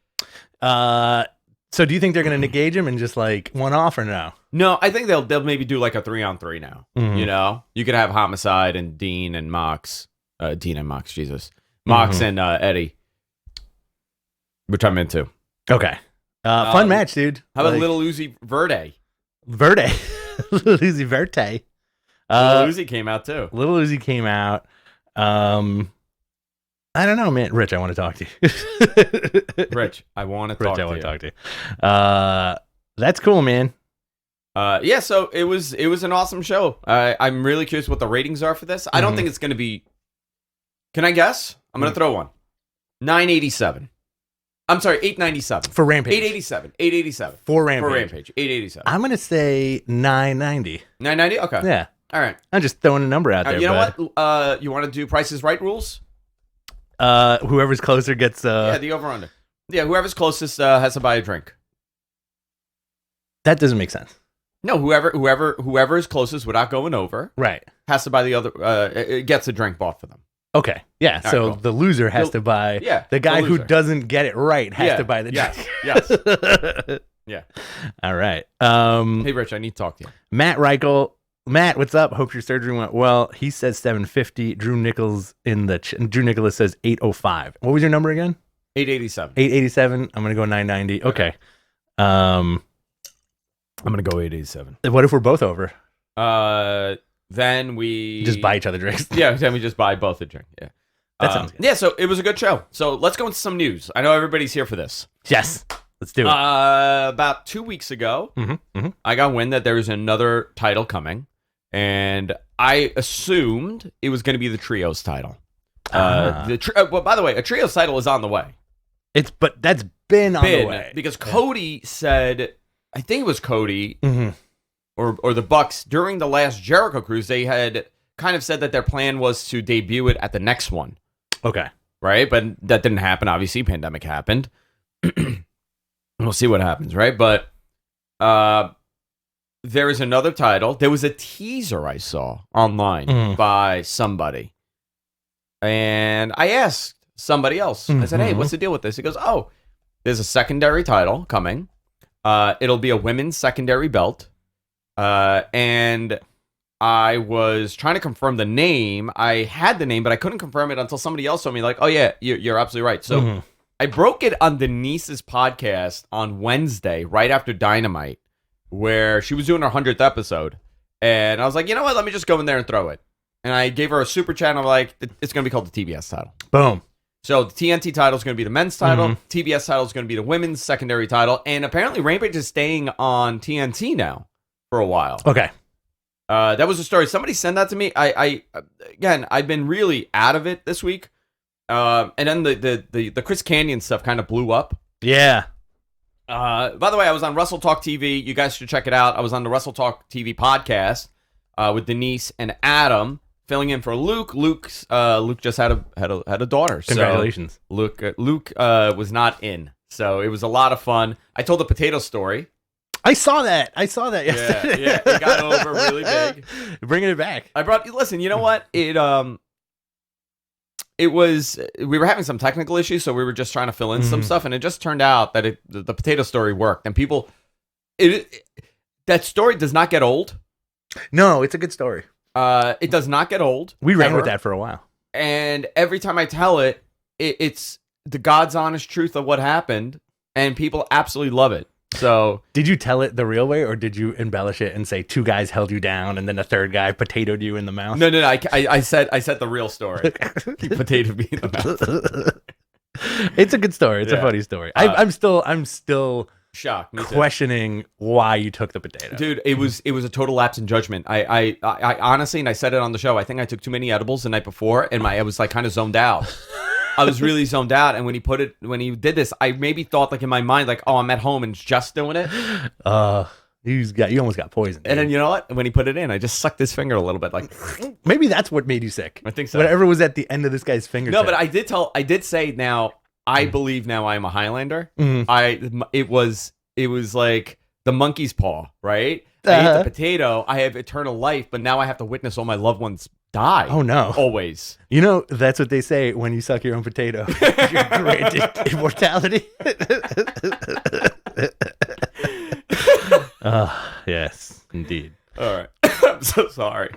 B: So do you think they're going to engage him and just one off or no?
A: No, I think they'll maybe do a 3-on-3 now.
B: Mm-hmm.
A: You could have Homicide and Dean and Mox. Jesus. Mox and Eddie, which I'm into.
B: Okay. Fun match, dude.
A: How about Little Uzi Verde?
B: Little Uzi Verte.
A: Little Uzi came out too.
B: Little Uzi came out. I don't know, man. Rich, I want to talk to you.
A: Rich, I want to talk
B: to you. That's cool, man.
A: Yeah, so it was an awesome show. I'm really curious what the ratings are for this. I don't think it's going to be... Can I guess? I'm going to throw one. 987. I'm sorry, 897.
B: For Rampage.
A: 887.
B: For Rampage.
A: 887.
B: I'm going to say 990.
A: 990? Okay.
B: Yeah.
A: All right.
B: I'm just throwing a number out there.
A: You know what? You want to do Price is Right rules?
B: Whoever's closer gets.
A: Yeah, the over under. Yeah, whoever's closest has to buy a drink.
B: That doesn't make sense.
A: No, whoever is closest without going over,
B: Right,
A: has to buy the other. It gets a drink bought for them.
B: Okay. Yeah.
A: All
B: So
A: right, cool.
B: the loser has to buy.
A: Yeah.
B: The guy
A: the
B: who
A: loser.
B: doesn't get it right has to buy the
A: Yes.
B: drink.
A: Yes. Yeah.
B: All right.
A: Hey, Rich, I need to talk to you.
B: Matt Reichel. Matt, what's up? Hope your surgery went well. He says 750. Drew Nichols Drew Nicholas says 805. What was your number again?
A: 887.
B: 887. I'm gonna go 990. Okay. I'm
A: gonna go 887.
B: What if we're both over?
A: Then we
B: Just buy each other drinks.
A: Yeah. Then we just buy both a drink. Yeah.
B: That sounds good.
A: Yeah. So it was a good show. So let's go into some news. I know everybody's here for this.
B: Yes. Let's do it.
A: About 2 weeks ago,
B: Mm-hmm.
A: I got wind that there was another title coming, and I assumed it was going to be the Trios title. Well, by the way, a Trios title is on the way.
B: But that's been on the way.
A: Because Cody said, I think it was Cody
B: Mm-hmm.
A: or the Bucks during the last Jericho cruise, they had kind of said that their plan was to debut it at the next one.
B: Okay.
A: Right? But that didn't happen. Obviously, pandemic happened. We'll see what happens, right? But there is another title. There was a teaser I saw online by somebody. And I asked somebody else. I said, hey, what's the deal with this? He goes, oh, there's a secondary title coming. It'll be a women's secondary belt. And I was trying to confirm the name. I had the name, but I couldn't confirm it until somebody else told me, like, oh, yeah, you're absolutely right. So I broke it on Denise's podcast on Wednesday, right after Dynamite, where she was doing her 100th episode. And I was like, you know what? Let me just go in there and throw it. And I gave her a super chat, and I'm like, it's going to be called the TBS title.
B: Boom.
A: So the TNT title is going to be the men's title. TBS title is going to be the women's secondary title. And apparently Rampage is staying on TNT now for a while.
B: Okay.
A: That was the story. Somebody sent that to me. Again, I've been really out of it this week. And then the Chris Canyon stuff kind of blew up.
B: Yeah.
A: By the way, I was on Wrestle Talk TV. You guys should check it out. I was on the Wrestle Talk TV podcast with Denise and Adam, filling in for Luke. Luke just had a daughter.
B: Congratulations.
A: So Luke was not in. So it was a lot of fun. I told the potato story.
B: I saw that yesterday.
A: Yeah, it got over really big.
B: Bringing it back.
A: Listen, you know what? We were having some technical issues, so we were just trying to fill in some stuff, and it just turned out that the potato story worked, and people, that story does not get old.
B: No, it's a good story.
A: It does not get old.
B: We ran with that for a while.
A: And every time I tell it, it's the God's honest truth of what happened, and people absolutely love it. So,
B: did you tell it the real way, or did you embellish it and say two guys held you down and then a third guy potatoed you in the mouth?
A: No. I said the real story. He potatoed me in the mouth.
B: It's a good story. It's a funny story. I'm still
A: shocked.
B: Questioning why you took the potato,
A: dude. It was a total lapse in judgment. I honestly, and I said it on the show, I think I took too many edibles the night before, and I was like kind of zoned out. I was really zoned out, and when he did this, I maybe thought like in my mind like, oh, I'm at home and just doing it.
B: You almost got poisoned.
A: And then you know what? When he put it in, I just sucked his finger a little bit, like
B: maybe that's what made you sick.
A: I think so.
B: Whatever was at the end of this guy's finger.
A: No, but I did say now. I believe now I'm a Highlander. It was like the monkey's paw, right? I ate the potato. I have eternal life, but now I have to witness all my loved ones die.
B: Oh no!
A: Always.
B: You know that's what they say when you suck your own potato. You're granted immortality. Yes, indeed.
A: All right. I'm so sorry.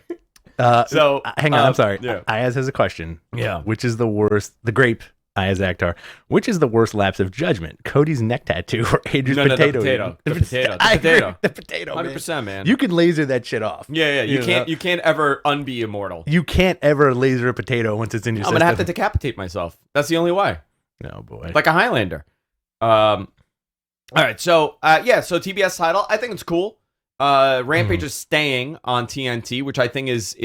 B: Hang on. I'm sorry.
A: Yeah.
B: Ayaz has a question.
A: Yeah.
B: Which is the worst? The grape. Ayaz Akhtar. Which is the worst lapse of judgment? Cody's neck tattoo or Adrian's potato?
A: The potato.
B: The potato.
A: 100%, man.
B: You can laser that shit off.
A: Yeah. You can't ever unbe immortal.
B: You can't ever laser a potato once it's in your system.
A: I'm gonna have to decapitate myself. That's the only way.
B: Oh boy.
A: Like a Highlander. All right. So So TBS title. I think it's cool. Rampage is staying on TNT, which I think is.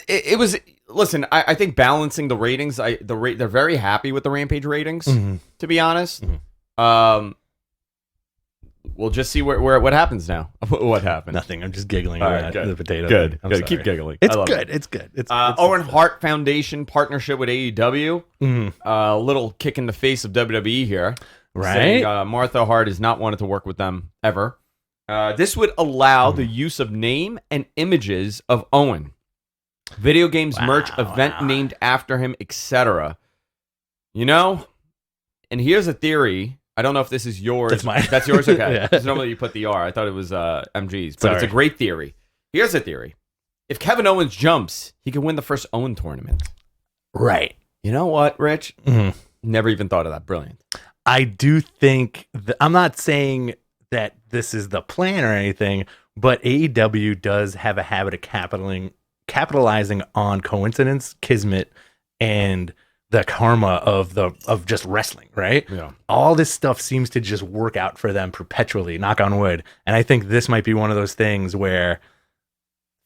A: It was. Listen, I think balancing the ratings. They're very happy with the Rampage ratings. To be honest, we'll just see what happens now. What happens?
B: Nothing. I'm just giggling
A: All
B: about
A: right,
B: the potato.
A: Good.
B: thing. I'm
A: Good.
B: sorry.
A: Keep giggling.
B: It's
A: I love
B: good.
A: it.
B: It's good. It's
A: Owen Hart Foundation partnership with AEW. A little kick in the face of WWE here.
B: Right.
A: Saying, Martha Hart has not wanted to work with them ever. This would allow the use of name and images of Owen. Video games merch event named after him, etc. You know, and here's a theory. I don't know if this is yours.
B: That's mine.
A: That's yours? Okay.
B: Yeah.
A: Because normally you put the R. I thought it was MG's. But
B: Sorry.
A: it's a great theory. Here's a theory. If Kevin Owens jumps, he can win the first Owen tournament.
B: Right.
A: You know what, Rich? Never even thought of that. Brilliant.
B: I do think I'm not saying that this is the plan or anything, but AEW does have a habit of capitalizing on coincidence, kismet, and the karma of just wrestling, right?
A: Yeah.
B: All this stuff seems to just work out for them perpetually, knock on wood. And I think this might be one of those things where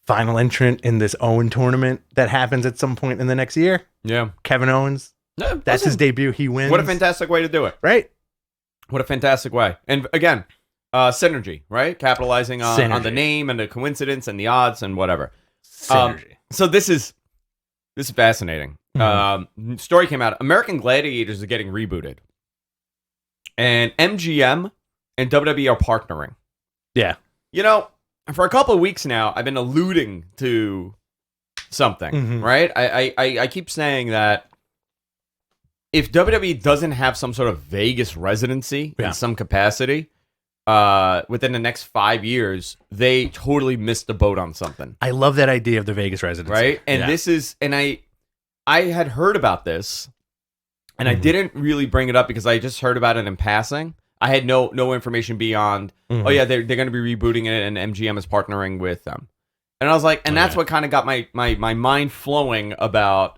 B: final entrant in this Owen tournament that happens at some point in the next year.
A: Yeah.
B: Kevin Owens.
A: No,
B: That's his debut. He wins.
A: What a fantastic way to do it.
B: Right?
A: What a fantastic way. And again, synergy, right? Capitalizing on the name and the coincidence and the odds and whatever.
B: Synergy.
A: So this is fascinating. Story came out. American Gladiators is getting rebooted. And MGM and WWE are partnering.
B: Yeah.
A: You know, for a couple of weeks now, I've been alluding to something, right? I keep saying that if WWE doesn't have some sort of Vegas residency in some capacity within the next 5 years, they totally missed the boat on something.
B: I love that idea of the Vegas residency.
A: Right? And this is, and I had heard about this, and I didn't really bring it up because I just heard about it in passing. I had no information beyond, oh yeah, they're going to be rebooting it, and MGM is partnering with them. And I was like, and that's what kind of got my mind flowing about,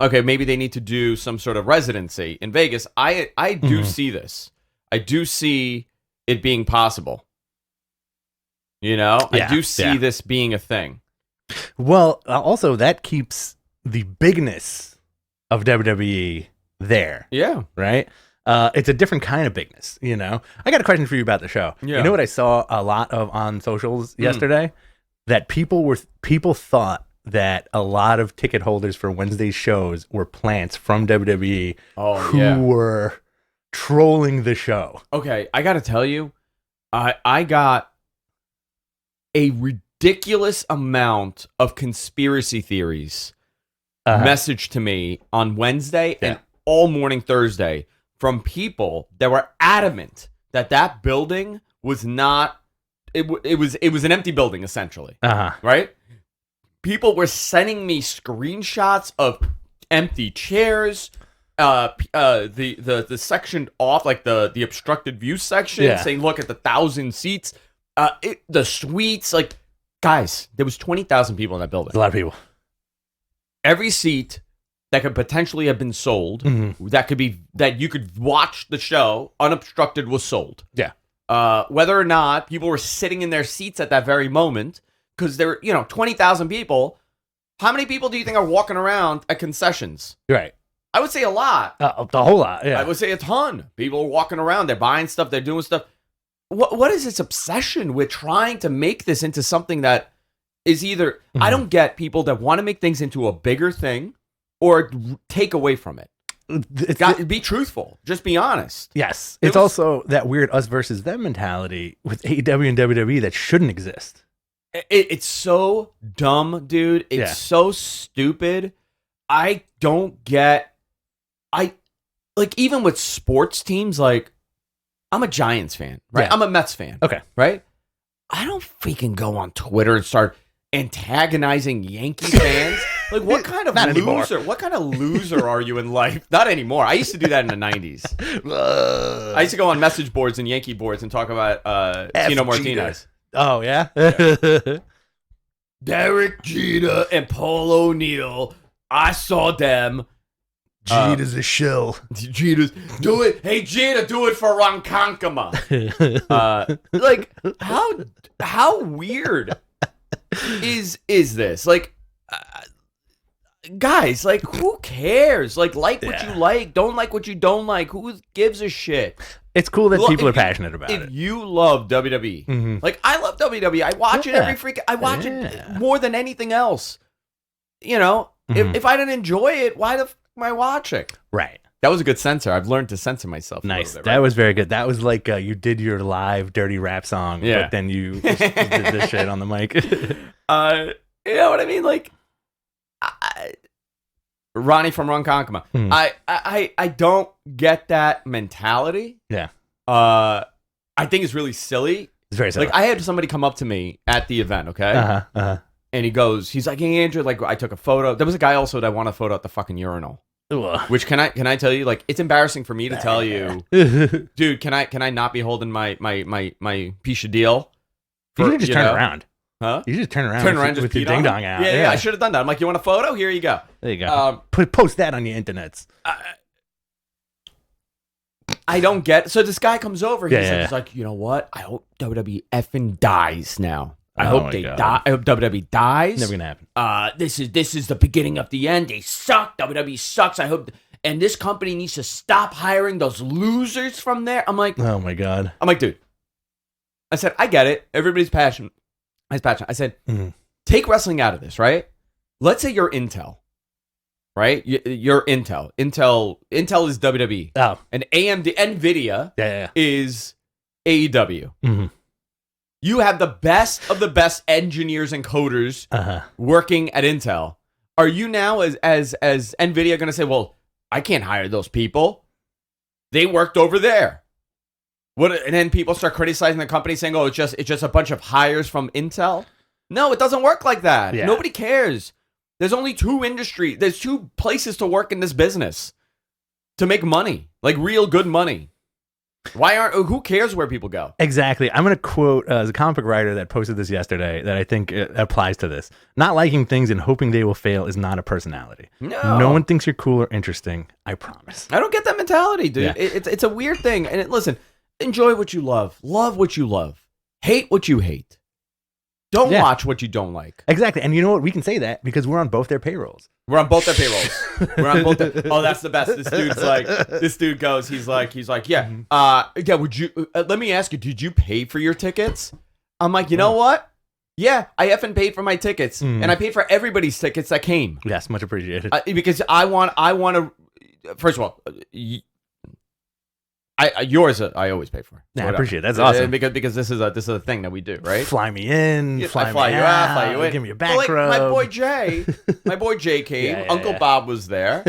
A: okay, maybe they need to do some sort of residency in Vegas. I do see this. I do see it being possible. You know? I do see this being a thing.
B: Well, also that keeps the bigness of WWE there.
A: Yeah.
B: Right? It's a different kind of bigness, you know? I got a question for you about the show.
A: Yeah.
B: You know what I saw a lot of on socials yesterday? That people thought that a lot of ticket holders for Wednesday's shows were plants from WWE who were trolling the show.
A: Okay, I got to tell you, I got a ridiculous amount of conspiracy theories messaged to me on Wednesday and all morning Thursday from people that were adamant that building was not. It was an empty building essentially, right? People were sending me screenshots of empty chairs, the section off, like the obstructed view section, saying, "Look at the 1,000 seats, the suites." Like, guys, there was 20,000 people in that building.
B: A lot of people.
A: Every seat that could potentially have been sold, that you could watch the show unobstructed, was sold.
B: Yeah.
A: Whether or not people were sitting in their seats at that very moment, because there were, 20,000 people. How many people do you think are walking around at concessions?
B: Right.
A: I would say a lot.
B: A whole lot, yeah.
A: I would say a ton. People are walking around. They're buying stuff. They're doing stuff. What is this obsession with trying to make this into something that is either... I don't get people that want to make things into a bigger thing or take away from it. Be truthful. Just be honest.
B: Yes. It's also that weird us versus them mentality with AEW and WWE that shouldn't exist.
A: It's so dumb, dude. It's so stupid. I don't get... even with sports teams, like, I'm a Giants fan, right?
B: Yeah.
A: I'm a Mets fan.
B: Okay.
A: Right? I don't freaking go on Twitter and start antagonizing Yankee fans. Like, what kind of loser? What kind of loser are you in life? Not anymore. I used to do that in the 90s. I used to go on message boards and Yankee boards and talk about Tino Martinez.
B: Oh, yeah?
A: Derek Jeter and Paul O'Neill. I saw them.
B: Jeter's a shill.
A: Jeter's, do it. Hey, Jeter, do it for Ronkonkoma. Like, how weird is this? Like, guys, like, who cares? Like what you like, don't like what you don't like. Who gives a shit?
B: It's cool that people are passionate about it.
A: If you love WWE, like I love WWE, I watch it every I watch it more than anything else. You know, if I didn't enjoy it, why the f am I watching?
B: Right.
A: That was a good censor. I've learned to censor myself.
B: Nice.
A: Bit,
B: that was very good. That was like you did your live dirty rap song, but then you did this shit on the mic.
A: You know what I mean? Like, Ronnie from Ronkonkoma. I don't get that mentality.
B: Yeah.
A: I think it's really silly.
B: It's very silly.
A: Like, I had somebody come up to me at the event, okay? And he's like, hey, Andrew, like, I took a photo. There was a guy also that wanted a photo at the fucking urinal. Which can I tell you, like, it's embarrassing for me to tell you, dude, can I not be holding my piece of deal?
B: You should just turn around.
A: Huh?
B: You just turn around with your ding dong out.
A: Yeah, I should have done that. I'm like, you want a photo? Here you go.
B: There you go. Post that on your internets.
A: I don't get. So this guy comes over. He's like, you know what? I hope WWE effing dies now. I hope they die. I hope WWE dies.
B: Never gonna happen.
A: This is the beginning of the end. They suck. WWE sucks. I hope. And this company needs to stop hiring those losers from there. I'm like,
B: oh my god.
A: I'm like, dude. I said, I get it. Everybody's passionate. I said, take wrestling out of this, right? Let's say you're Intel, right? You're Intel. Intel is WWE.
B: Oh.
A: And AMD, NVIDIA is AEW. You have the best of the best engineers and coders working at Intel. Are you now as NVIDIA going to say, well, I can't hire those people. They worked over there. And then people start criticizing the company saying, oh, it's just a bunch of hires from Intel. No, it doesn't work like that. Yeah. Nobody cares. There's only there's two places to work in this business to make money, like real good money. Who cares where people go? Exactly.
B: I'm going to quote as a comic book writer that posted this yesterday that I think applies to this. Not liking things and hoping they will fail is not a personality. No one thinks you're cool or interesting. I promise.
A: I don't get that mentality, dude. Yeah. It's a weird thing. And listen, enjoy what you love. Love what you love. Hate what you hate. Don't watch what you don't like.
B: Exactly. And you know what? We can say that because we're on both their payrolls.
A: We're on both their payrolls. We're on both. Oh, that's the best. This dude goes. He's like, yeah. Would you? Let me ask you. Did you pay for your tickets? I'm like, you know what? Yeah, I effing paid for my tickets, and I paid for everybody's tickets that came.
B: Yes, much appreciated.
A: Because I want to. First of all, yours I always pay for.
B: Yeah, I appreciate it. That's awesome.
A: Because this is a thing that we do, right?
B: Fly me in, fly
A: you out, fly you in.
B: Give me a back rub.
A: My boy Jay came. Uncle Bob was there.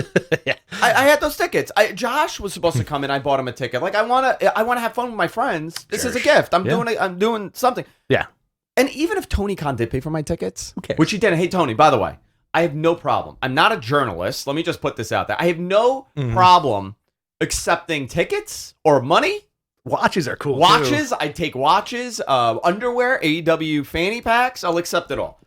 A: I had those tickets. Josh was supposed to come in. I bought him a ticket. Like I want to have fun with my friends. This is a gift. I'm doing something.
B: Yeah.
A: And even if Tony Khan did pay for my tickets, which he didn't. Hey Tony, by the way, I have no problem. I'm not a journalist. Let me just put this out there. I have no problem accepting tickets or money.
B: Watches are cool.
A: Watches, I take watches, underwear, AEW fanny packs. I'll accept it all.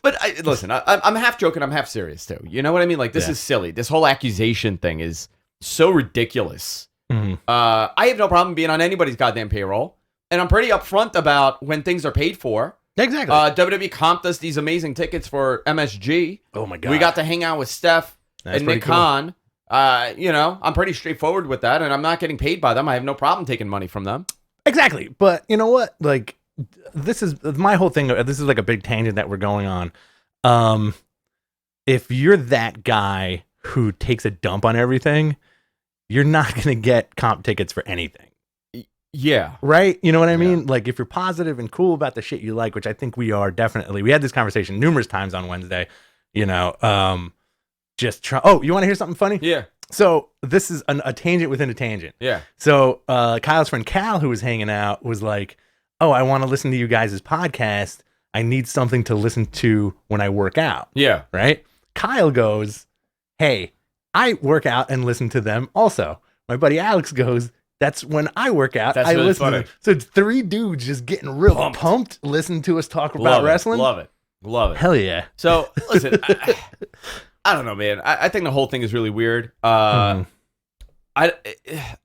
A: But listen, I'm half joking. I'm half serious too. You know what I mean? Like this is silly. This whole accusation thing is so ridiculous. I have no problem being on anybody's goddamn payroll, and I'm pretty upfront about when things are paid for.
B: Exactly.
A: WWE comped us these amazing tickets for MSG.
B: Oh my god.
A: We got to hang out with Steph and Nick Khan. I'm pretty straightforward with that, and I'm not getting paid by them. I have no problem taking money from them.
B: Exactly. But you know what? Like, this is my whole thing. This is like a big tangent that we're going on. If you're that guy who takes a dump on everything, you're not going to get comp tickets for anything.
A: Yeah.
B: Right? You know what I mean? Like, if you're positive and cool about the shit you like, which I think we are definitely. We had this conversation numerous times on Wednesday, you know, Oh, you want to hear something funny?
A: Yeah.
B: So this is a tangent within a tangent.
A: Yeah.
B: So Kyle's friend Cal, who was hanging out, was like, oh, I want to listen to you guys' podcast. I need something to listen to when I work out.
A: Yeah.
B: Right? Kyle goes, hey, I work out and listen to them also. My buddy Alex goes, that's when I work out.
A: That's
B: I
A: really
B: listen
A: funny.
B: to them. So it's three dudes just getting real pumped listening to us talk about wrestling.
A: Love it.
B: Hell yeah.
A: So listen, I don't know, man. I think the whole thing is really weird. I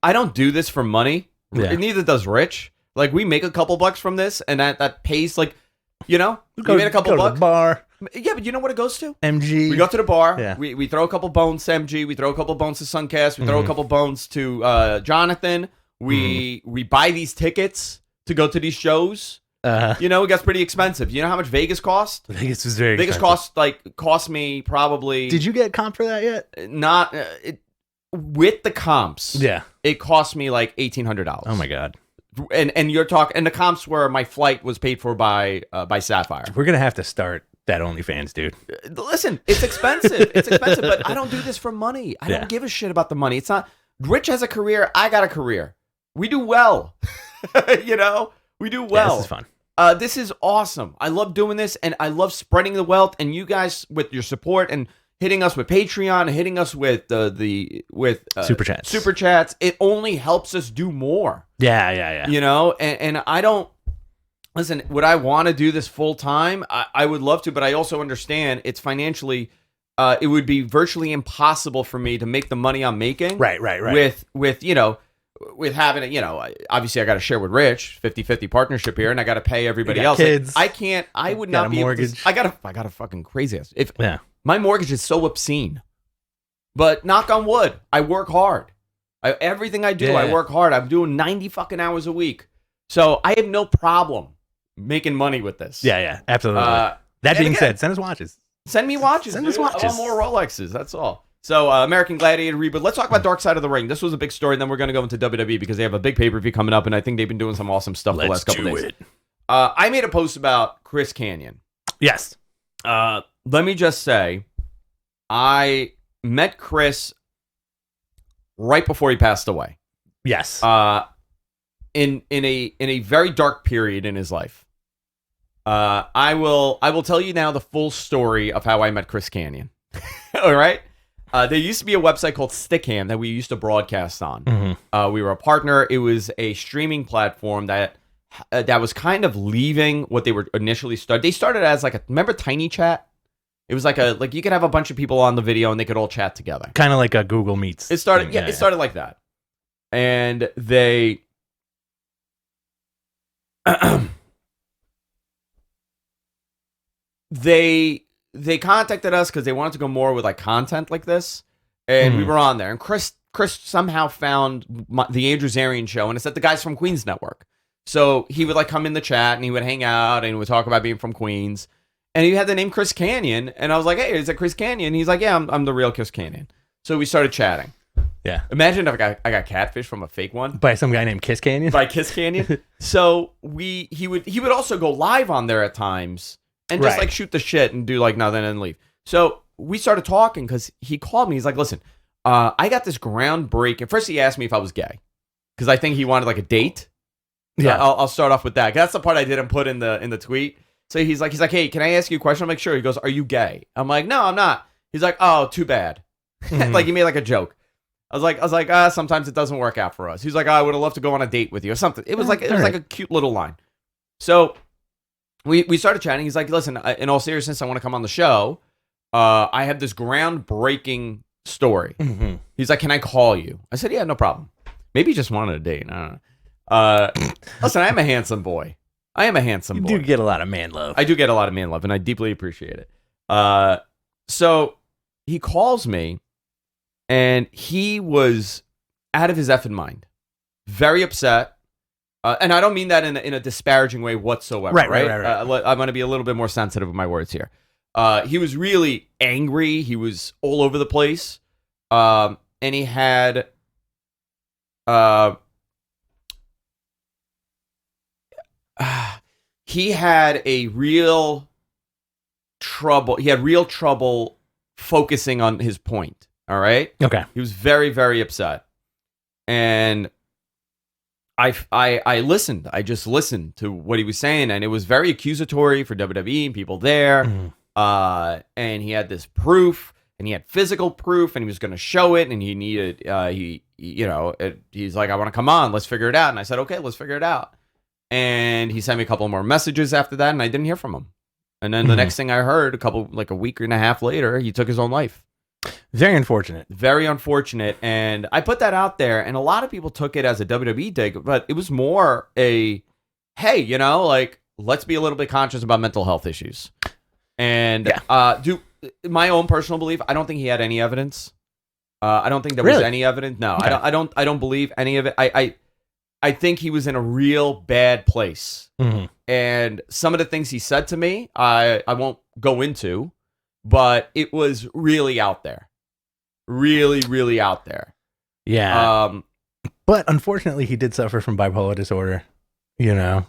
A: don't do this for money. Yeah. Neither does Rich. Like, we make a couple bucks from this, and that pays. Like, You know,
B: Go,
A: we made a couple
B: go to
A: bucks.
B: the bar.
A: Yeah, but you know what it goes to?
B: MG.
A: We go to the bar.
B: Yeah.
A: We throw a couple bones to MG. We throw a couple bones to Suncast. We throw a couple bones to Jonathan. We buy these tickets to go to these shows. You know, it gets pretty expensive. You know how much Vegas cost?
B: Vegas was very
A: Vegas
B: expensive.
A: cost me probably.
B: Did you get comp for that yet?
A: Not with the comps.
B: Yeah.
A: It cost me like $1,800.
B: Oh my god.
A: And you're talking, and the comps were my flight was paid for by Sapphire.
B: We're gonna have to start that OnlyFans, dude.
A: Listen, it's expensive. It's expensive, but I don't do this for money. I don't give a shit about the money. It's not. Rich has a career. I got a career. We do well. You know, we do well.
B: Yeah, this is fun.
A: This is awesome. I love doing this, and I love spreading the wealth. And you guys, with your support and hitting us with Patreon, hitting us with super chats, it only helps us do more.
B: Yeah.
A: You know, and I don't listen. Would I want to do this full time? I would love to, but I also understand it's financially. It would be virtually impossible for me to make the money I'm making.
B: Right.
A: With you know. With having it, you know, obviously I got to share with Rich 50-50 partnership here, and I got to pay everybody else.
B: Kids.
A: Like, I can't. I would not be
B: mortgage.
A: able to, I got a fucking crazy ass.
B: My
A: mortgage is so obscene, but knock on wood, I work hard. Everything I do, I work hard. I'm doing 90 fucking hours a week, so I have no problem making money with this.
B: Yeah, absolutely. That being said, send us watches.
A: Send me watches.
B: Send us watches.
A: I want more Rolexes. That's all. So, American Gladiator Reboot. Let's talk about Dark Side of the Ring. This was a big story, and then we're going to go into WWE because they have a big pay-per-view coming up, and I think they've been doing some awesome stuff the last couple days. I made a post about Chris Kanyon.
B: Yes.
A: Let me just say, I met Chris right before he passed away.
B: Yes.
A: In a very dark period in his life. I will tell you now the full story of how I met Chris Kanyon. All right. There used to be a website called Stickham that we used to broadcast on. We were a partner. It was a streaming platform that was kind of leaving what they were initially started. They started as remember Tiny Chat? It was like you could have a bunch of people on the video and they could all chat together.
B: Kind of like a Google Meets.
A: It started, it started like that. And they they contacted us because they wanted to go more with content like this, and we were on there. And Chris somehow found the Andrew Zarian show, and it said the guys from Queens Network. So he would come in the chat and he would hang out and would talk about being from Queens. And he had the name Chris Kanyon, and I was like, "Hey, is that Chris Kanyon?" He's like, "Yeah, I'm the real Chris Kanyon." So we started chatting.
B: Yeah.
A: Imagine if I got catfish from a fake one
B: by some guy named Kiss Canyon.
A: By Kiss Canyon. So he would also go live on there at times. And just shoot the shit and do nothing and leave. So we started talking because he called me. He's like, "Listen, I got this groundbreaking." First, he asked me if I was gay because I think he wanted a date.
B: Yeah,
A: I'll start off with that. That's the part I didn't put in the tweet. So he's like, "Hey, can I ask you a question?" I'm like, "Sure." He goes, "Are you gay?" I'm like, "No, I'm not." He's like, "Oh, too bad." He made a joke. I was like, sometimes it doesn't work out for us. He's like, "I would have loved to go on a date with you or something." It was a cute little line. So. We started chatting. He's like, "Listen, in all seriousness, I want to come on the show. I have this groundbreaking story." He's like, "Can I call you?" I said, "Yeah, no problem." Maybe he just wanted a date. I don't know. Listen, I am a handsome boy. You
B: do get a lot of man love.
A: I do get a lot of man love, and I deeply appreciate it. So he calls me, and he was out of his effing mind. Very upset. And I don't mean that in a disparaging way whatsoever. Right. I'm going to be a little bit more sensitive with my words here. He was really angry. He was all over the place. And he had a real trouble. He had real trouble focusing on his point. All right.
B: Okay.
A: He was very, very upset. And I listened. I just listened to what he was saying, and it was very accusatory for WWE and people there. And he had this proof, and he had physical proof, and he was going to show it, and he needed. He's like, "I want to come on. Let's figure it out." And I said, "Okay, let's figure it out." And he sent me a couple more messages after that, and I didn't hear from him. And then the next thing I heard, a week and a half later, he took his own life.
B: Very unfortunate.
A: Very unfortunate. And I put that out there, and a lot of people took it as a WWE dig, but it was more a, hey, let's be a little bit conscious about mental health issues. And my own personal belief, I don't think he had any evidence. I don't think there was any evidence. No, okay. I don't believe any of it. I think he was in a real bad place. Mm-hmm. And some of the things he said to me, I won't go into, but it was really out there. Really, really out there.
B: Yeah. But unfortunately, he did suffer from bipolar disorder, you know.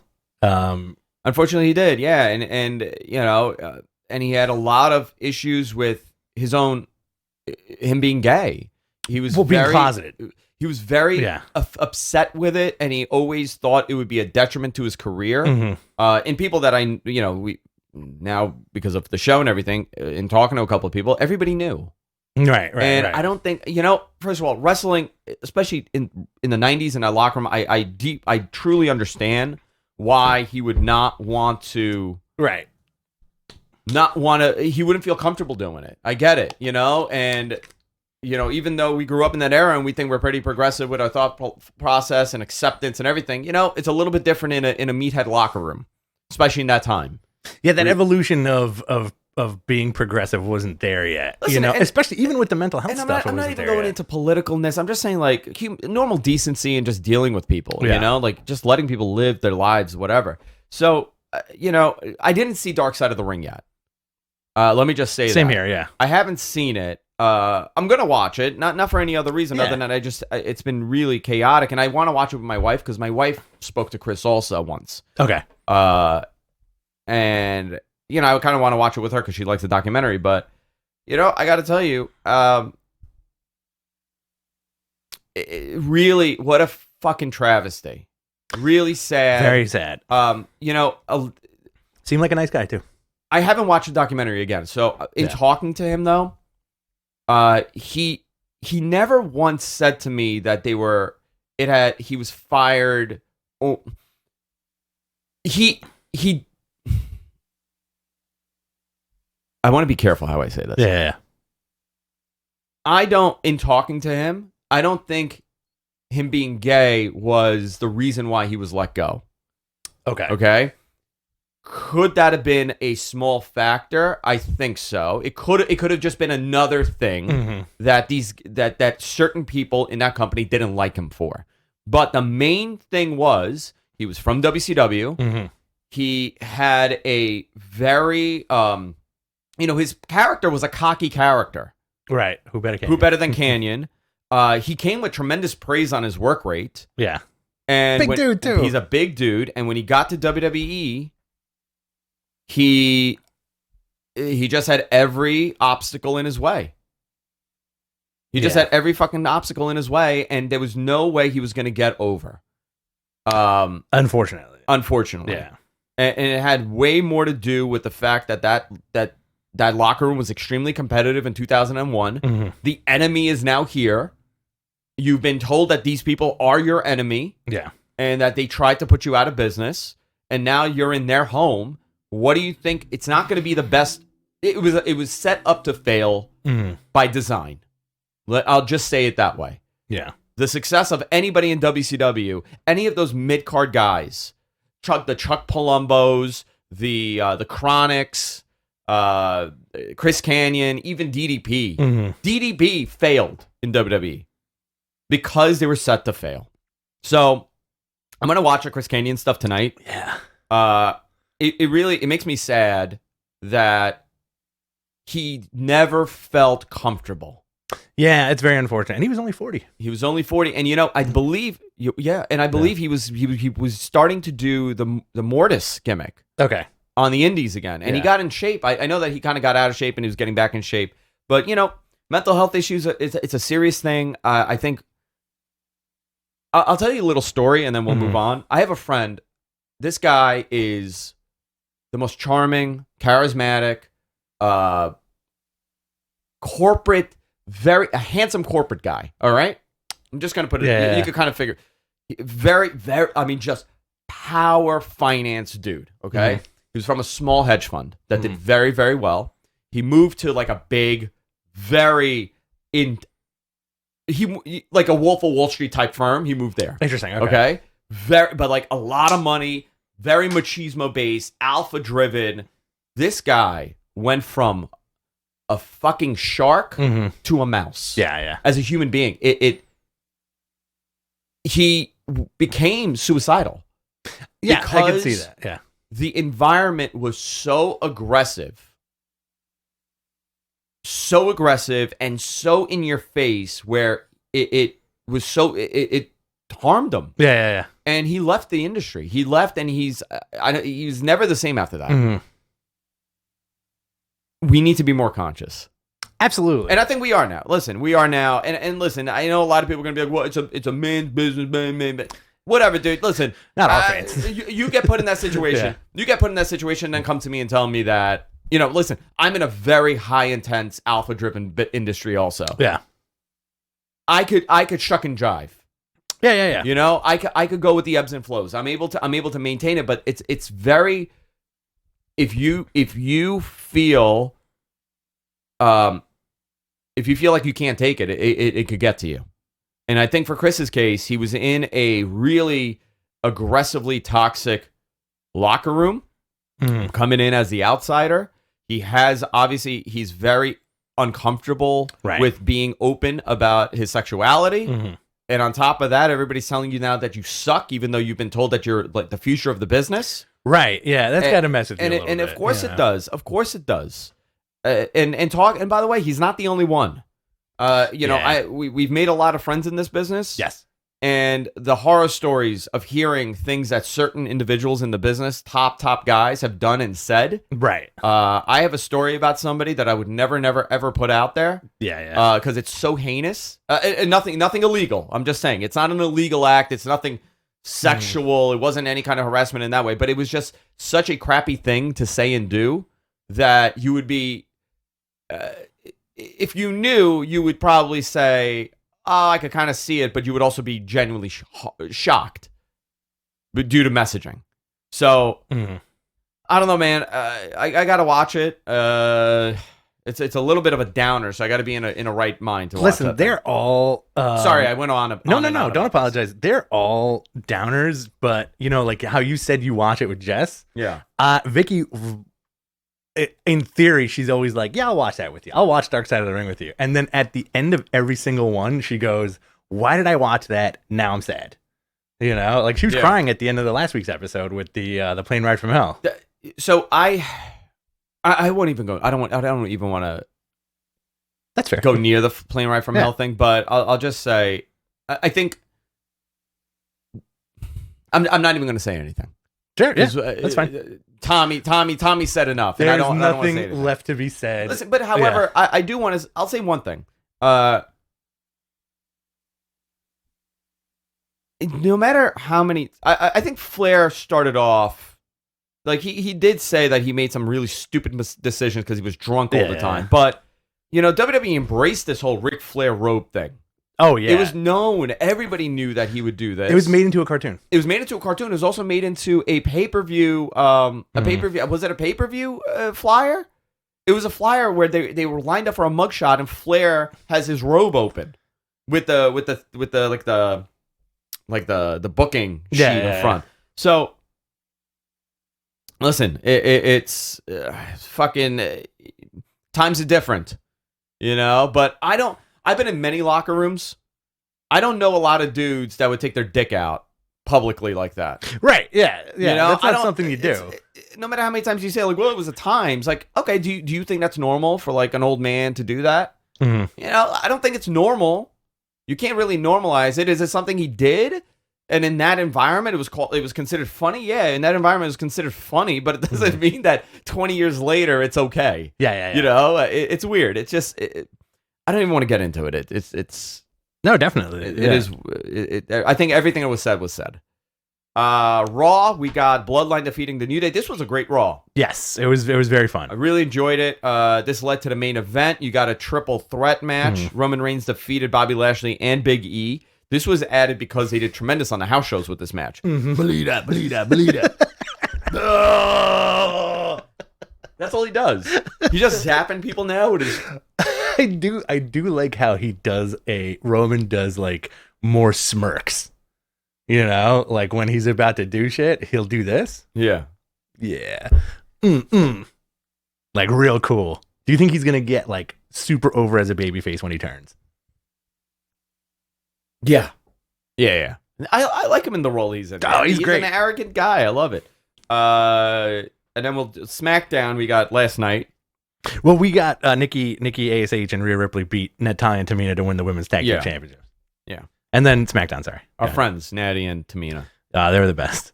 A: Unfortunately, he did, yeah. And you know, and he had a lot of issues with him being gay. He was
B: being closeted.
A: He was very upset with it, and he always thought it would be a detriment to his career. Mm-hmm. And people that we now, because of the show and everything, in talking to a couple of people, everybody knew.
B: Right.
A: And I don't think, first of all, wrestling, especially in the 90s in that locker room, I truly understand why he would not want to.
B: Right.
A: He wouldn't feel comfortable doing it. I get it, and even though we grew up in that era and we think we're pretty progressive with our thought process and acceptance and everything, it's a little bit different in a meathead locker room, especially in that time.
B: Yeah, that evolution of being progressive wasn't there yet. Listen, especially even with the mental health stuff.
A: I'm not even going into politicalness. I'm just saying like normal decency and just dealing with people, like just letting people live their lives, whatever. So, I didn't see Dark Side of the Ring yet. Let me just say
B: Same here, yeah.
A: I haven't seen it. I'm going to watch it, not for any other reason other than it's been really chaotic, and I want to watch it with my wife because my wife spoke to Chris also once.
B: Okay.
A: And I kind of want to watch it with her because she likes the documentary, but I got to tell you, really, what a fucking travesty. Really sad.
B: Very sad. Seemed like a nice guy too.
A: I haven't watched the documentary again. So in talking to him though, he never once said to me that he was fired. Oh, I want to be careful how I say this.
B: Yeah.
A: In talking to him, I don't think him being gay was the reason why he was let go. Okay. Could that have been a small factor? I think so. It could have just been another thing that certain people in that company didn't like him for. But the main thing was he was from WCW. Mm-hmm. He had a very his character was a cocky character.
B: Right. Who better
A: than Canyon? He came with tremendous praise on his work rate.
B: Yeah.
A: And
B: big dude too.
A: He's a big dude, and when he got to WWE, he just had every obstacle in his way. He just had every fucking obstacle in his way, and there was no way he was going to get over.
B: Unfortunately.
A: Yeah. And it had way more to do with the fact that locker room was extremely competitive in 2001. Mm-hmm. The enemy is now here. You've been told that these people are your enemy.
B: Yeah.
A: And that they tried to put you out of business. And now you're in their home. What do you think? It's not going to be the best. It was set up to fail by design. I'll just say it that way.
B: Yeah.
A: The success of anybody in WCW, any of those mid-card guys, the Chuck Palombos, the Chronics, Chris Canyon, even DDP. Mm-hmm. DDP failed in WWE because they were set to fail. So I'm going to watch the Chris Canyon stuff tonight.
B: Yeah.
A: It really makes me sad that he never felt comfortable.
B: Yeah, it's very unfortunate. And he was only 40.
A: And I believe he was starting to do the Mortis gimmick.
B: Okay.
A: On the indies again. And he got in shape. I know that he kind of got out of shape and he was getting back in shape. But, mental health issues, it's a serious thing. I think I'll tell you a little story and then we'll move on. I have a friend. This guy is the most charming, charismatic, corporate, a handsome corporate guy. All right? I'm just going to put it, you could kind of figure, very, very, just power finance dude. Okay? Mm-hmm. He was from a small hedge fund that did very, very well. He moved to like a big, like a Wolf of Wall Street type firm. He moved there.
B: Interesting.
A: Okay? But like a lot of money, very machismo based, alpha driven. This guy went from a fucking shark to a mouse.
B: Yeah.
A: As a human being, he became suicidal.
B: Yeah, I can see that. Yeah.
A: The environment was so aggressive and so in your face where it harmed him.
B: Yeah.
A: And he left the industry. He left, and he's never the same after that.
B: Mm-hmm.
A: We need to be more conscious.
B: Absolutely.
A: And I think we are now. Listen, we are now. And listen, I know a lot of people are going to be like, well, it's a man's business, man. Whatever, dude. Listen.
B: Not all fans.
A: You get put in that situation. Yeah. You get put in that situation and then come to me and tell me that, listen, I'm in a very high intense alpha driven industry also.
B: Yeah.
A: I could shuck and jive.
B: Yeah.
A: I could go with the ebbs and flows. I'm able to maintain it, but it's very, if you feel like you can't take it, it could get to you. And I think for Chris's case, he was in a really aggressively toxic locker room, coming in as the outsider. He's very uncomfortable with being open about his sexuality. Mm-hmm. And on top of that, everybody's telling you now that you suck, even though you've been told that you're like the future of the business.
B: Right. Yeah. That's got to mess with you a little
A: bit.
B: Of
A: course it does. Of course it does. And by the way, he's not the only one. We've made a lot of friends in this business.
B: Yes.
A: And the horror stories of hearing things that certain individuals in the business, top guys, have done and said.
B: Right.
A: I have a story about somebody that I would never, ever put out there.
B: Yeah.
A: Because it's so heinous. And nothing illegal. I'm just saying. It's not an illegal act. It's nothing sexual. It wasn't any kind of harassment in that way. But it was just such a crappy thing to say and do that you would be... if you knew, you would probably say, oh, I could kind of see it, but you would also be genuinely shocked due to messaging. So, I don't know, man. I got to watch it. It's a little bit of a downer, so I got to be in a right mind to watch it.
B: Listen, they're all...
A: Sorry, I went on.
B: No, don't apologize. They're all downers, but, like how you said you watch it with Jess.
A: Yeah.
B: Vicky... In theory, she's always like, yeah, I'll watch that with you. I'll watch Dark Side of the Ring with you. And then at the end of every single one, she goes, why did I watch that? Now I'm sad. Like she was crying at the end of the last week's episode with the plane ride from hell.
A: So I won't even go. I don't even want to.
B: That's fair.
A: Go near the plane ride from hell thing, but I'll just say, I think I'm not even going to say anything.
B: Sure, yeah, that's fine.
A: Tommy said enough.
B: There's
A: and I don't
B: nothing
A: say
B: left to be said.
A: Listen, but however, I do want to. I'll say one thing. No matter how many, I think Flair started off like he did say that he made some really stupid decisions because he was drunk all the time. But WWE embraced this whole Ric Flair robe thing.
B: Oh, yeah.
A: It was known. Everybody knew that he would do this.
B: It was made into a cartoon.
A: It was also made into a pay-per-view. Pay-per-view. Was it a pay-per-view flyer? It was a flyer where they were lined up for a mugshot, and Flair has his robe open with the booking sheet in front. So, listen, it's fucking times are different, But I've been in many locker rooms. I don't know a lot of dudes that would take their dick out publicly like that.
B: Right. Yeah. That's not something you do.
A: No matter how many times you say, like, well, it was a time. It's like, okay, do you think that's normal for, like, an old man to do that? Mm-hmm. I don't think it's normal. You can't really normalize it. Is it something he did? And in that environment, it was considered funny? Yeah, in that environment, it was considered funny, but it doesn't mean that 20 years later, it's okay.
B: Yeah.
A: It's weird. It's just... I don't even want to get into it. It's
B: no, definitely.
A: It is. I think everything that was said was said. Raw, we got Bloodline defeating the New Day. This was a great Raw.
B: Yes, it was very fun.
A: I really enjoyed it. This led to the main event. You got a triple threat match. Roman Reigns defeated Bobby Lashley and Big E. This was added because they did tremendous on the house shows with this match. Believe that. That's all he does. He's just zapping people now with his...
B: I do like how Roman does like more smirks. You know, like when he's about to do shit, he'll do this.
A: Yeah.
B: Yeah. Like real cool. Do you think he's gonna get like super over as a babyface when he turns?
A: Yeah. Yeah. I like him in the role he's in.
B: Oh, he's great.
A: An arrogant guy. I love it. And then we'll SmackDown. We got last night.
B: Well, we got Nikki ASH and Rhea Ripley beat Natalya and Tamina to win the women's tag team championship.
A: Yeah.
B: And then SmackDown. Sorry,
A: our friends Natty and Tamina.
B: They were the best.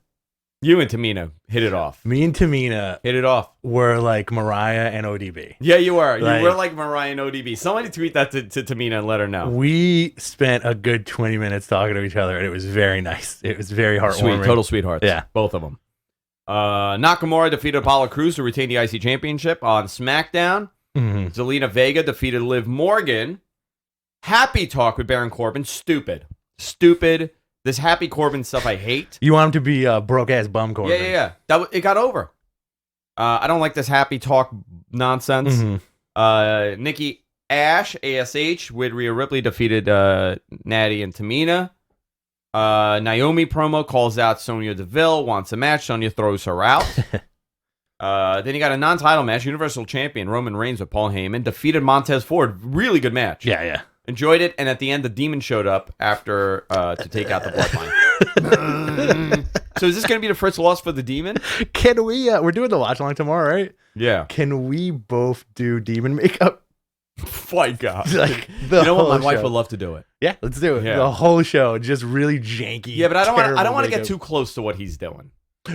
A: You and Tamina hit it off.
B: Me and Tamina
A: hit it off.
B: Were like Mariah and ODB.
A: Yeah, you were. You were like Mariah and ODB. Somebody tweet that to Tamina and let her know.
B: We spent a good 20 minutes talking to each other, and it was very nice. It was very heartwarming.
A: Sweet, total sweethearts.
B: Yeah.
A: Both of them. Nakamura defeated Apollo Crews to retain the IC Championship on SmackDown. Zelina Vega defeated Liv Morgan. Happy talk with Baron Corbin. Stupid. This Happy Corbin stuff I hate.
B: You want him to be a broke-ass bum Corbin.
A: Yeah. It got over. I don't like this happy talk nonsense. Nikki ASH with Rhea Ripley defeated Natty and Tamina. Naomi promo calls out Sonya Deville, wants a match. Sonya throws her out. Then you got a non-title match. Universal Champion Roman Reigns with Paul Heyman defeated Montez Ford. Really good match.
B: Yeah.
A: Enjoyed it. And at the end, the Demon showed up after to take out the Bloodline. So is this going to be the first loss for the Demon?
B: Can we? We're doing the watch along tomorrow, right?
A: Yeah.
B: Can we both do Demon makeup?
A: My God.
B: Like
A: you know what? My wife would love to do it.
B: Yeah, let's do it.
A: Yeah.
B: The whole show, just really janky.
A: Yeah, but I don't want to get too close to what he's doing.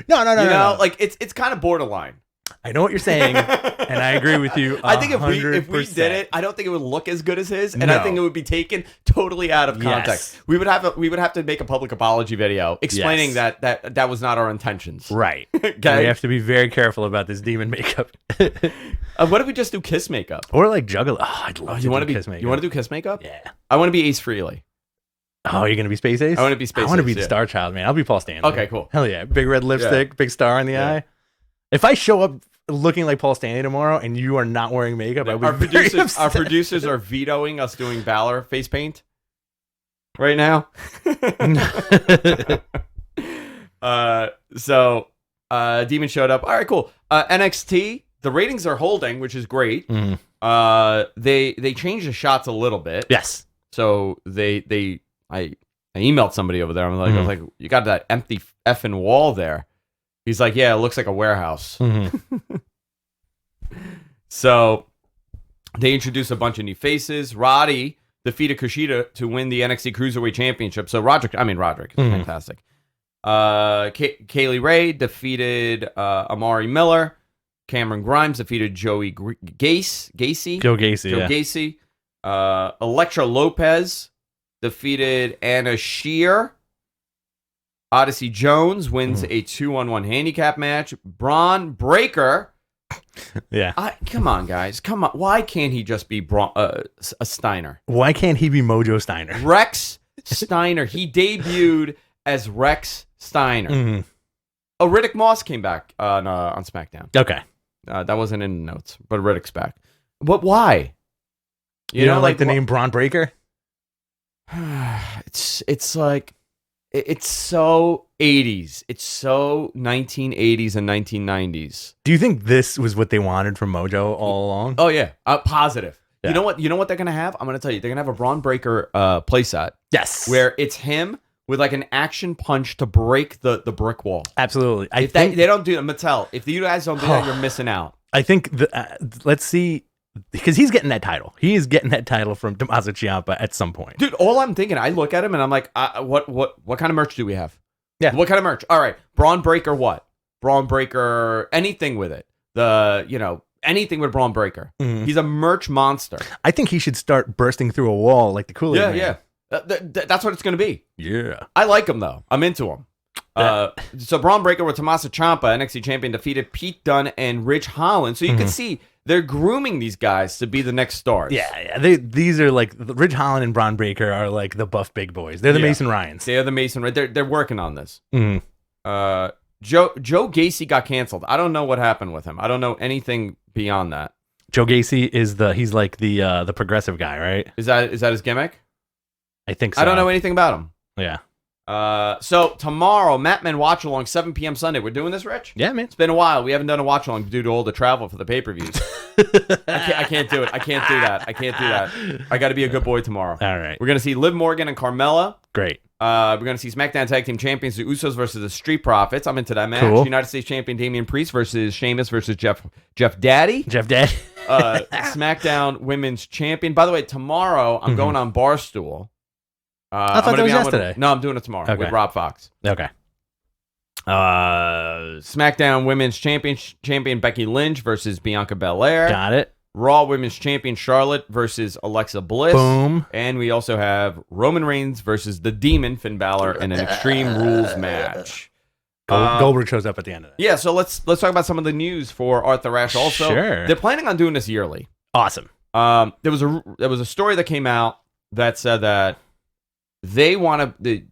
B: No.
A: You know, like it's kind of borderline.
B: I know what you're saying, and I agree with you. 100%.
A: I think if we did it, I don't think it would look as good as his, and I think it would be taken totally out of context. Yes. We would have to make a public apology video explaining that was not our intentions.
B: Right.
A: Okay?
B: We have to be very careful about this Demon makeup.
A: What if we just do Kiss makeup
B: or like Juggalo? Oh, I'd love to do Kiss makeup.
A: You want to do Kiss makeup?
B: Yeah.
A: I want to be Ace Frehley.
B: Oh, you're gonna be Space Ace?
A: I want to be Space Ace.
B: I want to be the Star Child, man. I'll be Paul Stanley.
A: Okay, cool.
B: Hell yeah. Big red lipstick, big star in the eye. If I show up looking like Paul Stanley tomorrow and you are not wearing makeup,
A: our producers are vetoing us doing Balor face paint right now. So Demon showed up. All right, cool. NXT, the ratings are holding, which is great. They changed the shots a little bit.
B: Yes.
A: So I emailed somebody over there. I was like, you got that empty effing wall there. He's like, yeah, it looks like a warehouse. So they introduced a bunch of new faces. Roddy defeated Kushida to win the NXT Cruiserweight Championship. So Roderick is fantastic. Kaylee Ray defeated Amari Miller. Cameron Grimes defeated Joey Gacy.
B: Joe Gacy.
A: Elektra Lopez defeated Anna Shear. Odyssey Jones wins a 2-on-1 handicap match. Braun Breaker.
B: Yeah.
A: Come on, guys. Come on. Why can't he just be a Steiner?
B: Why can't he be Mojo Steiner?
A: Rex Steiner. He debuted as Rex Steiner. Riddick Moss came back on SmackDown.
B: Okay.
A: That wasn't in the notes, but Riddick's back. But why?
B: You don't like the name Braun Breaker?
A: It's like... It's so 80s. It's so 1980s and 1990s.
B: Do you think this was what they wanted from Mojo all along?
A: Oh, yeah. Positive.
B: Yeah.
A: You know what they're going to have? I'm going to tell you. They're going to have a Braun Breaker playset.
B: Yes.
A: Where it's him with like an action punch to break the brick wall.
B: Absolutely.
A: They don't do it, Mattel. If you guys don't do that, you're missing out.
B: I think, let's see. Because he's getting that title. He is getting that title from Tommaso Ciampa at some point.
A: Dude, all I'm thinking, I look at him and I'm like, what kind of merch do we have?
B: Yeah.
A: What kind of merch? All right. Braun Breaker what? Braun Breaker, anything with it. Anything with Braun Breaker. He's a merch monster.
B: I think he should start bursting through a wall like the Kool-Aid Man.
A: Yeah. That's what it's going to be.
B: Yeah.
A: I like him, though. I'm into him. So Braun Breaker with Tommaso Ciampa, NXT champion, defeated Pete Dunne and Rich Holland. So you can see they're grooming these guys to be the next stars.
B: Yeah. These are like Rich Holland and Braun Breaker are like the buff big boys. They're the Mason Ryans.
A: They're the Mason. They're working on this. Joe Gacy got canceled. I don't know what happened with him. I don't know anything beyond that.
B: Joe Gacy he's like the progressive guy, right?
A: Is that his gimmick?
B: I think so.
A: I don't know anything about him.
B: Yeah.
A: So tomorrow, Matt Men Watch Along, 7 p.m. Sunday. We're doing this, Rich?
B: Yeah, man.
A: It's been a while. We haven't done a watch along due to all the travel for the pay-per-views. I can't do it. I can't do that. I got to be a good boy tomorrow.
B: All right.
A: We're going to see Liv Morgan and Carmella.
B: Great.
A: We're going to see SmackDown Tag Team Champions, the Usos versus the Street Profits. I'm into that match.
B: Cool.
A: United States Champion Damian Priest versus Sheamus versus Jeff Daddy.
B: Jeff Daddy.
A: SmackDown Women's Champion. By the way, tomorrow I'm going on Barstool.
B: I thought that was yesterday.
A: No, I'm doing it tomorrow with Rob Fox.
B: Okay.
A: SmackDown Women's Champion Becky Lynch versus Bianca Belair.
B: Got it.
A: Raw Women's Champion Charlotte versus Alexa Bliss.
B: Boom.
A: And we also have Roman Reigns versus the Demon Finn Balor in an Extreme Rules match.
B: Goldberg shows up at the end of that.
A: Yeah, so let's talk about some of the news for Authur Ashe. Also,
B: Sure.
A: They're planning on doing this yearly.
B: Awesome.
A: There was a story that came out that said that they want to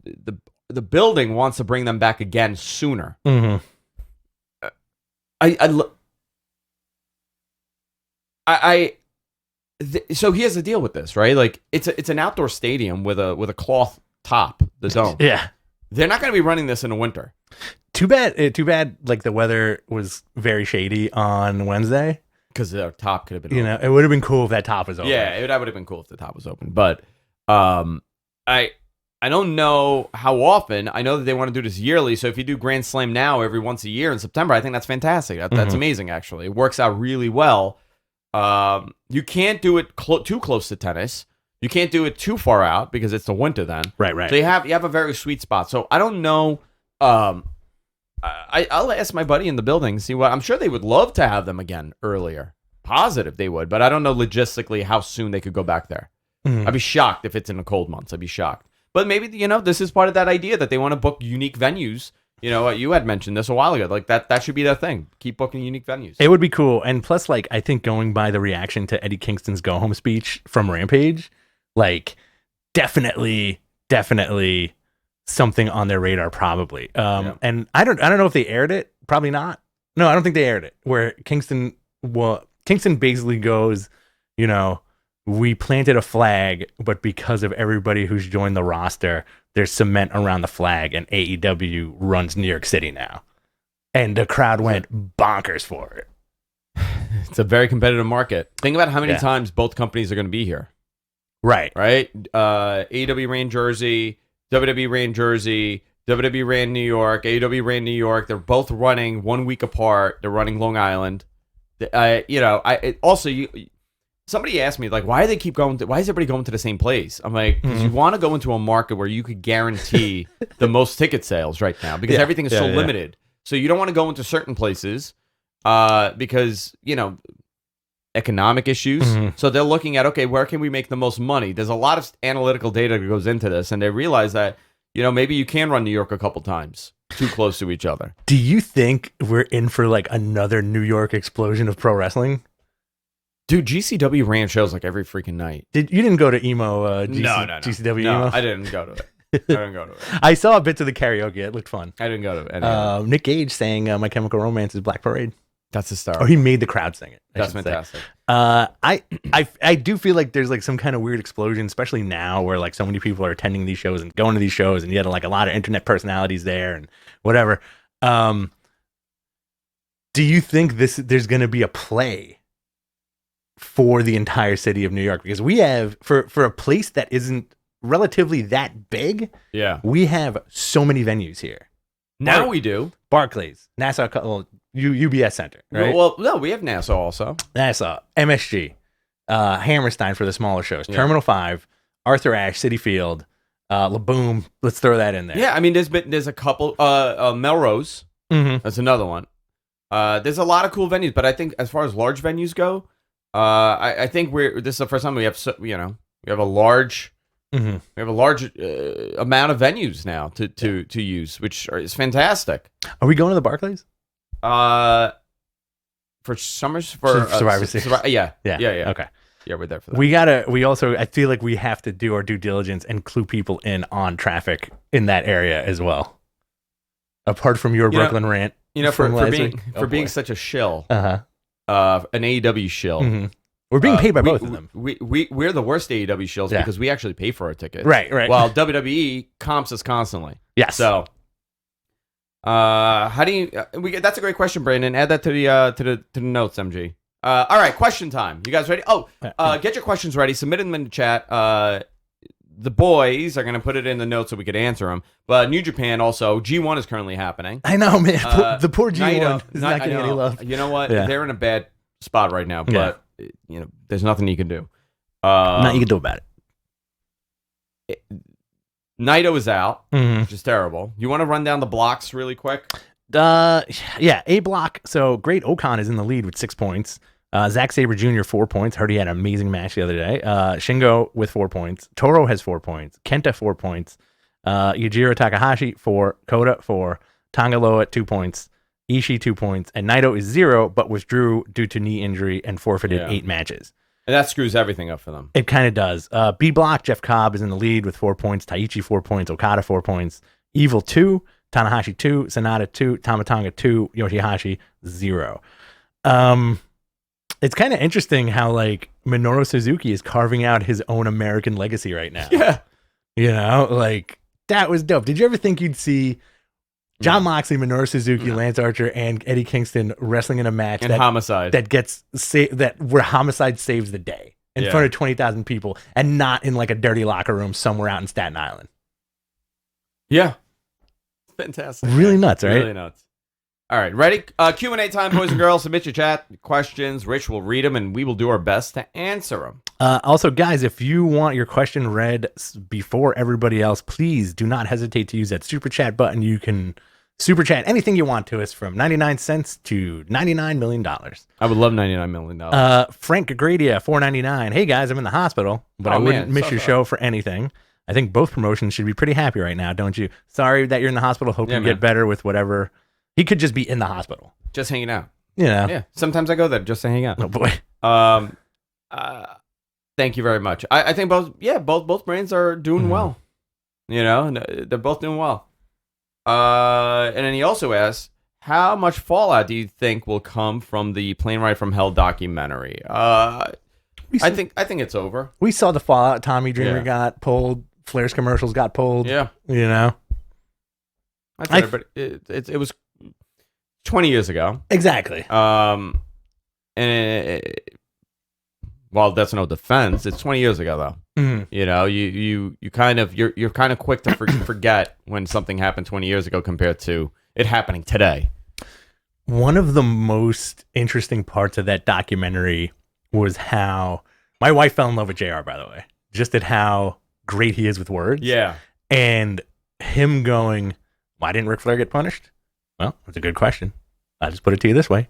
A: the building wants to bring them back again sooner.
B: Mm-hmm.
A: So here's the deal with this, right? Like it's an outdoor stadium with a cloth top, the dome.
B: Yeah.
A: They're not going to be running this in the winter.
B: Too bad. Like the weather was very shady on Wednesday.
A: Because the top could have been
B: You
A: open.
B: know, it would have been cool if that top was open.
A: Yeah, that would have been cool if the top was open. But I don't know how often. I know that they want to do this yearly. So if you do Grand Slam now every once a year in September, I think that's fantastic. That's amazing, actually. It works out really well. You can't do it too close to tennis. You can't do it too far out because it's the winter then.
B: Right.
A: So you have a very sweet spot. So I don't know. I'll ask my buddy in the building, see what I'm sure they would love to have them again earlier. Positive they would, but I don't know logistically how soon they could go back there. I'd be shocked if it's in the cold months. I'd be shocked. But maybe, this is part of that idea that they want to book unique venues. You had mentioned this a while ago. Like that should be their thing. Keep booking unique venues.
B: It would be cool. And plus, like, I think going by the reaction to Eddie Kingston's go home speech from Rampage, like definitely something on their radar, probably. And I don't know if they aired it. Probably not. No, I don't think they aired it. Where Kingston basically goes, we planted a flag, but because of everybody who's joined the roster, there's cement around the flag, and AEW runs New York City now. And the crowd went bonkers for it.
A: It's a very competitive market. Think about how many times both companies are going to be here.
B: Right.
A: AEW ran Jersey, WWE ran Jersey, WWE ran New York, AEW ran New York. They're both running 1 week apart. They're running Long Island. Somebody asked me, like, why do they keep going? Why is everybody going to the same place? I'm like, because you want to go into a market where you could guarantee the most ticket sales right now, because everything is so limited. So you don't want to go into certain places because, economic issues. So they're looking at, okay, where can we make the most money? There's a lot of analytical data that goes into this, and they realize that, maybe you can run New York a couple times too close to each other.
B: Do you think we're in for like another New York explosion of pro wrestling?
A: Dude, GCW ran shows like every freaking night.
B: You didn't go to emo?
A: No.
B: GCW
A: No,
B: emo?
A: I didn't go to it.
B: I saw a bit of the karaoke. It looked fun.
A: I didn't go to it.
B: Nick Gage sang My Chemical Romance is Black Parade.
A: That's a star.
B: Or he made the crowd sing it.
A: That's fantastic.
B: I do feel like there's like some kind of weird explosion, especially now where like so many people are attending these shows and going to these shows, and you had like a lot of internet personalities there and whatever. Do you think there's going to be a play for the entire city of New York? Because we have, for a place that isn't relatively that big, we have so many venues here.
A: Now we do.
B: Barclays, Nassau, UBS Center, right?
A: Well, no, we have Nassau also.
B: Nassau, MSG, Hammerstein for the smaller shows, Terminal 5, Authur Ashe, Citi Field, Laboom. Let's throw that in there.
A: Yeah, I mean, there's a couple. Melrose, that's another one. There's a lot of cool venues, but I think as far as large venues go, I think this is the first time we have we have a large amount of venues now to use, which is fantastic.
B: Are we going to the Barclays?
A: For Summers for
B: Survivor Series.
A: Yeah.
B: Okay.
A: Yeah, we're there for that.
B: I feel like we have to do our due diligence and clue people in on traffic in that area as well. Apart from your Brooklyn rant.
A: For being such a shill.
B: Uh-huh.
A: An AEW shill.
B: We're being paid by both of them.
A: We're the worst AEW shows because we actually pay for our tickets.
B: Right.
A: While WWE comps us constantly.
B: Yes.
A: So, how do you? That's a great question, Brandon. Add that to the notes, MG. All right, question time. You guys ready? Oh, get your questions ready. Submit them in the chat. The boys are going to put it in the notes so we could answer them. But New Japan also, G1 is currently happening.
B: I know, man. The poor G1 is not getting any love.
A: You know what? They're in a bad spot right now, but there's nothing you can do. Nothing
B: you can do about
A: it. Naito is out,
B: Mm-hmm.
A: which is terrible. You want to run down the blocks really quick?
B: A block. So Great Okan is in the lead with 6 points. Zack Sabre Jr. 4 points. Heard he had an amazing match the other day. Shingo with 4 points. Toro has 4 points. Kenta 4 points. Yujiro Takahashi 4. Kota 4. Tangaloa 2 points. Ishii 2 points. And Naito is 0, but withdrew due to knee injury and forfeited 8 matches.
A: And that screws everything up for them.
B: It kind of does. B block, Jeff Cobb is in the lead with 4 points. Taichi 4 points. Okada 4 points. Evil 2. Tanahashi 2. Sanada 2. Tamatanga 2. Yoshihashi 0. It's kind of interesting how like Minoru Suzuki is carving out his own American legacy right now.
A: Yeah.
B: Like that was dope. Did you ever think you'd see John Moxley, Minoru Suzuki, Lance Archer, and Eddie Kingston wrestling in a match
A: and Homicide
B: where Homicide saves the day in front of 20,000 people and not in like a dirty locker room somewhere out in Staten Island?
A: Yeah. Fantastic.
B: Really nuts, right?
A: Really nuts. All right, ready? Q&A time, boys and girls. Submit your chat questions. Rich will read them, and we will do our best to answer them.
B: Also, guys, if you want your question read before everybody else, please do not hesitate to use that super chat button. You can super chat anything you want to us from 99 cents to $99 million.
A: I would love $99 million.
B: Frank Gradia, $4.99. Hey, guys, I'm in the hospital, but I wouldn't miss your show for anything. I think both promotions should be pretty happy right now, don't you? Sorry that you're in the hospital. Hope you get better with whatever. He could just be in the hospital.
A: Just hanging out.
B: Yeah.
A: Sometimes I go there just to hang out.
B: Oh, boy.
A: Thank you very much. I think both brands are doing well. They're both doing well. And then he also asks, how much fallout do you think will come from the Plane Ride from Hell documentary? I think it's over.
B: We saw the fallout. Tommy Dreamer got pulled. Flair's commercials got pulled.
A: Yeah. It was 20 years ago.
B: Exactly.
A: And well, that's no defense. It's 20 years ago though.
B: Mm-hmm.
A: You kind of you're kind of quick to forget when something happened 20 years ago compared to it happening today.
B: One of the most interesting parts of that documentary was how my wife fell in love with JR, by the way, just at how great he is with words.
A: Yeah.
B: And him going, why didn't Ric Flair get punished? Well, that's a good question. I'll just put it to you this way.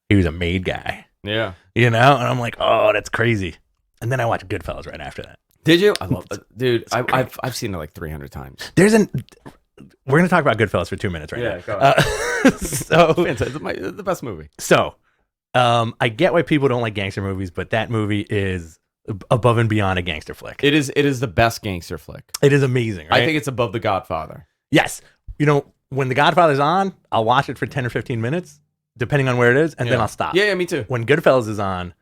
B: He was a made guy.
A: Yeah.
B: And I'm like, oh, that's crazy. And then I watched Goodfellas right after that.
A: Did you? I love it. Dude, I've seen it like 300 times.
B: We're going to talk about Goodfellas for 2 minutes right now.
A: Go ahead. So it's the best movie.
B: So I get why people don't like gangster movies, but that movie is above and beyond a gangster flick.
A: It is the best gangster flick.
B: It is amazing, right?
A: I think it's above The Godfather.
B: Yes. When The Godfather's on, I'll watch it for 10 or 15 minutes, depending on where it is, and then I'll stop.
A: Yeah, me too.
B: When Goodfellas is on,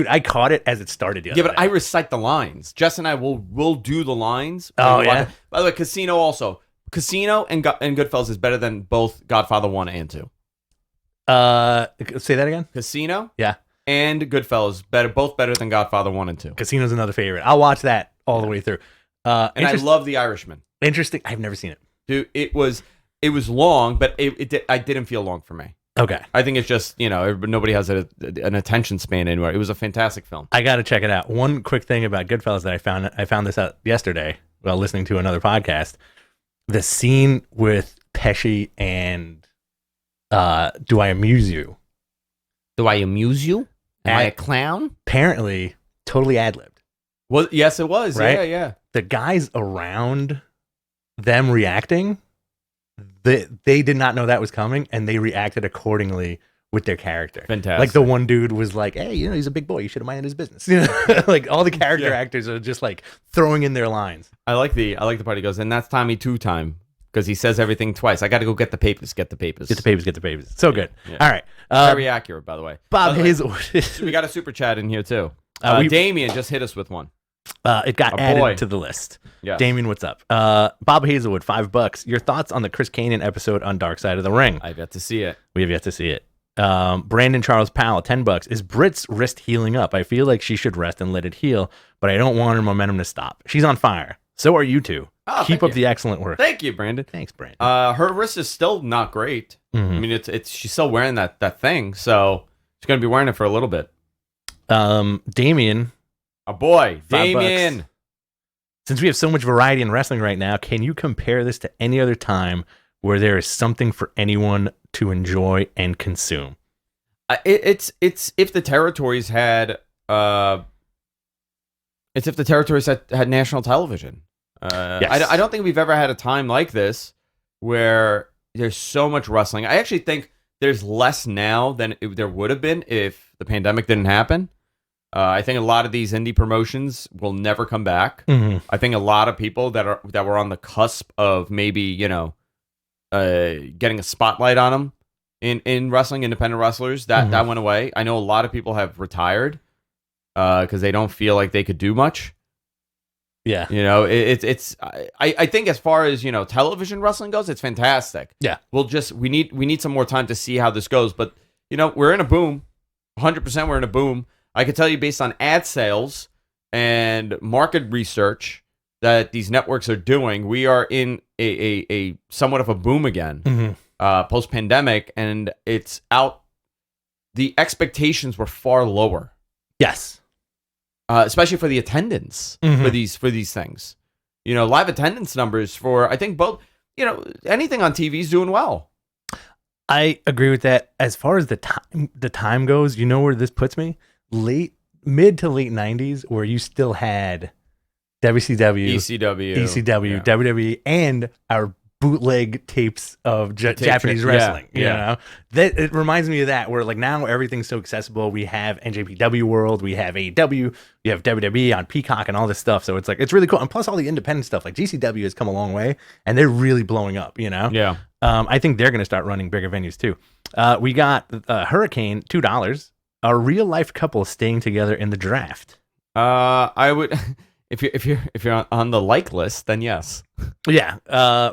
B: I caught it as it started the other day.
A: I recite the lines. Jess and I will do the lines.
B: Oh, yeah?
A: By the way, Casino also. Casino and Goodfellas is better than both Godfather 1 and 2.
B: Say that again?
A: Casino?
B: Yeah.
A: And Goodfellas, both better than Godfather 1 and 2.
B: Casino's another favorite. I'll watch that all the way through.
A: And I love The Irishman.
B: Interesting. I've never seen it.
A: Dude, it was long, but I didn't feel long for me.
B: Okay.
A: I think it's just, nobody has an attention span anywhere. It was a fantastic film.
B: I got to check it out. One quick thing about Goodfellas that I found this out yesterday while listening to another podcast. The scene with Pesci and Do I Amuse You?
A: Do I amuse you? Am I a clown?
B: Apparently, totally ad-libbed.
A: Well, yes, it was.
B: Right?
A: Yeah.
B: The guys around them reacting, they did not know that was coming, and they reacted accordingly with their character.
A: Fantastic.
B: Like the one dude was like, hey, he's a big boy. You should have minded his business. Like all the character actors are just like throwing in their lines.
A: I like the part he goes, and that's Tommy 2 time. because he says everything twice. I got to go get the papers. Get the papers.
B: Get the papers. Get the papers. So good.
A: Yeah.
B: All right.
A: Very accurate, by the way.
B: Bob Hazelwood.
A: We got a super chat in here too. Damien just hit us with one.
B: It got added to the list.
A: Yes.
B: Damien, what's up? Bob Hazelwood, $5. Your thoughts on the Chris Kanyon episode on Dark Side of the Ring?
A: I've yet to see it.
B: We have yet to see it. Brandon Charles Powell, $10. Is Britt's wrist healing up? I feel like she should rest and let it heal, but I don't want her momentum to stop. She's on fire. So are you two. Keep up the excellent work.
A: Thank you, Brandon.
B: Thanks, Brandon.
A: Her wrist is still not great. I mean, it's she's still wearing that thing, so she's gonna be wearing it for a little bit.
B: Damien.
A: Oh boy,
B: $5.
A: Damien.
B: Since we have so much variety in wrestling right now, can you compare this to any other time where there is something for anyone to enjoy and consume?
A: It's if the territories had had national television.
B: Yes.
A: I don't think we've ever had a time like this where there's so much wrestling. I actually think there's less now than there would have been if the pandemic didn't happen. I think a lot of these indie promotions will never come back. I think a lot of people that were on the cusp of maybe getting a spotlight on them in wrestling, independent wrestlers, that went away. I know a lot of people have retired because they don't feel like they could do much.
B: Yeah,
A: I think as far as television wrestling goes, it's fantastic.
B: Yeah,
A: we need some more time to see how this goes. But we're in a boom, 100%. We're in a boom. I can tell you based on ad sales and market research that these networks are doing, we are in a somewhat of a boom again post pandemic, and it's out. The expectations were far lower.
B: Yes.
A: Especially for the attendance for these things, live attendance numbers for I think both, anything on TV is doing well.
B: I agree with that. As far as the time goes, where this puts me? Mid to late 90s, where you still had WCW, ECW, WWE, and our bootleg tapes of Japanese wrestling. You know, that it reminds me of that. Where like now everything's so accessible. We have NJPW World, we have AEW, you have WWE on Peacock, and all this stuff. So it's really cool. And plus all the independent stuff, like GCW has come a long way, and they're really blowing up.
A: Yeah.
B: I think they're going to start running bigger venues too. We got Hurricane, $2. A real life couple staying together in the draft.
A: I would, if you're on the like list, then yes.
B: Yeah.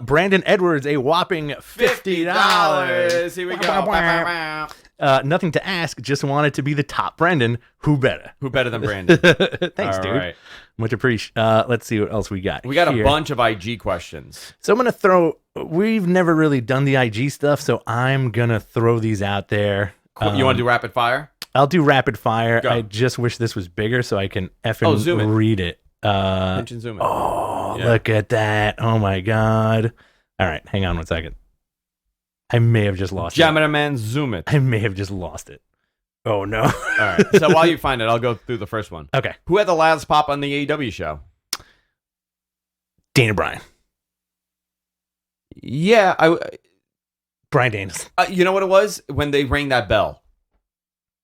B: Brandon Edwards, a whopping $50.
A: Here we go.
B: Nothing to ask. Just wanted to be the top Brendan. Who better?
A: Who better than Brandon?
B: Thanks,
A: all
B: dude.
A: Right.
B: Much appreciated. Let's see what else we got.
A: We got
B: here.
A: A bunch of IG questions.
B: So I'm gonna throw. We've never really done the IG stuff, so I'm gonna throw these out there.
A: You want to do rapid fire?
B: I'll do rapid fire.
A: Go.
B: I just wish this was bigger so I can effing read it.
A: Pinch and zoom it.
B: Oh, look at that. Oh, my God. All right. Hang on 1 second. I may have just lost it.
A: Jammer Man, zoom it.
B: I may have just lost it. Oh, no.
A: All right. So while you find it, I'll go through the first one.
B: Okay.
A: Who had the loudest pop on the AEW show?
B: Dana Bryan.
A: Yeah.
B: Bryan Danielson.
A: You know what it was? When they rang that bell.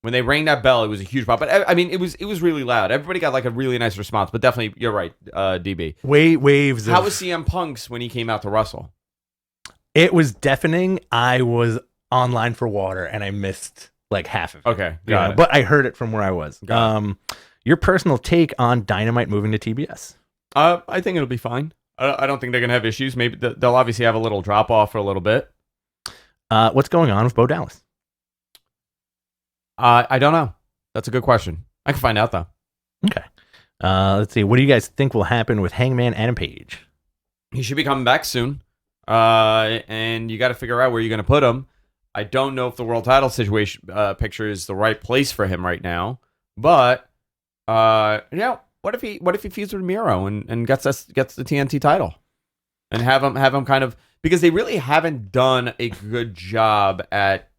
A: When they rang that bell, it was a huge pop. But I mean, it was really loud. Everybody got like a really nice response. But definitely, you're right, DB.
B: Waves.
A: How was CM Punk's when he came out to wrestle?
B: It was deafening. I was online for water and I missed like half of it.
A: Okay, got it.
B: But I heard it from where I was. Your personal take on Dynamite moving to TBS?
A: I think it'll be fine. I don't think they're gonna have issues. Maybe they'll obviously have a little drop off for a little bit.
B: What's going on with Bo Dallas?
A: I don't know. That's a good question. I can find out though.
B: Okay. Let's see. What do you guys think will happen with Hangman Adam Page?
A: He should be coming back soon. And you got to figure out where you're going to put him. I don't know if the world title situation picture is the right place for him right now. But what if he feuds with Miro and gets the TNT title and have him kind of, because they really haven't done a good job at.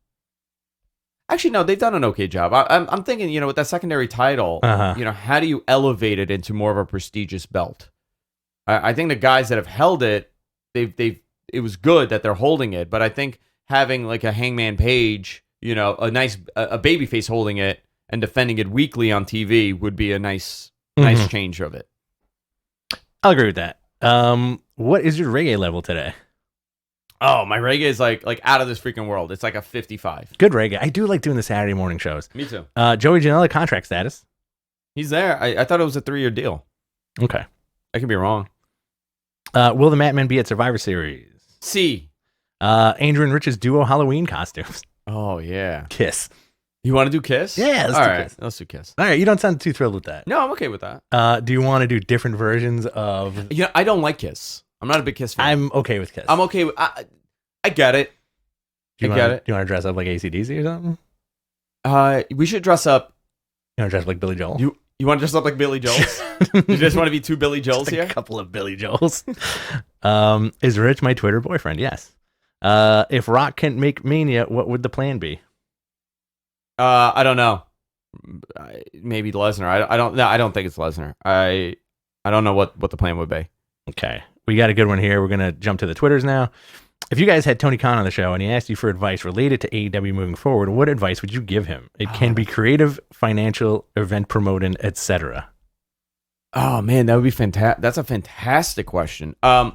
A: Actually, no, they've done an okay job. I'm thinking, with that secondary title, how do you elevate it into more of a prestigious belt? I think the guys that have held it, it was good that they're holding it, but I think having like a Hangman Page, a nice a babyface holding it and defending it weekly on TV would be a nice change of it.
B: I'll agree with that. What is your reggae level today?
A: Oh, my reggae is like out of this freaking world. It's like a 55.
B: Good reggae. I do like doing the Saturday morning shows.
A: Me too.
B: Joey Janela contract status.
A: He's there. I thought it was a 3-year deal.
B: Okay.
A: I could be wrong.
B: Will the Matmen be at Survivor Series?
A: C.
B: Andrew and Rich's duo Halloween costumes.
A: Oh, yeah.
B: Kiss.
A: You want to do Kiss?
B: Yeah, let's
A: All
B: do
A: right.
B: Kiss.
A: Let's do Kiss.
B: All right, you don't sound too thrilled with that.
A: No, I'm okay with that.
B: Do you want to do different versions of...
A: Yeah, I don't like Kiss. I'm not a big Kiss fan.
B: I'm okay with Kiss.
A: I'm okay with... I get it.
B: Do you
A: get it.
B: Do you want to dress up like AC/DC or something?
A: We should dress up...
B: You want to dress up like Billy Joel?
A: You want to dress up like Billy Joels? You just want to be two Billy Joels
B: Just
A: here?
B: a couple of Billy Joels. Is Rich my Twitter boyfriend? Yes. If Rock can't make Mania, what would the plan be?
A: I don't know. Maybe Lesnar. I don't think it's Lesnar. I don't know what the plan would be.
B: Okay. We got a good one here. We're going to jump to the Twitters now. If you guys had Tony Khan on the show and he asked you for advice related to AEW moving forward, what advice would you give him? It can be creative, financial, event promoting, etc.
A: Oh man, that would be fantastic. That's a fantastic question. You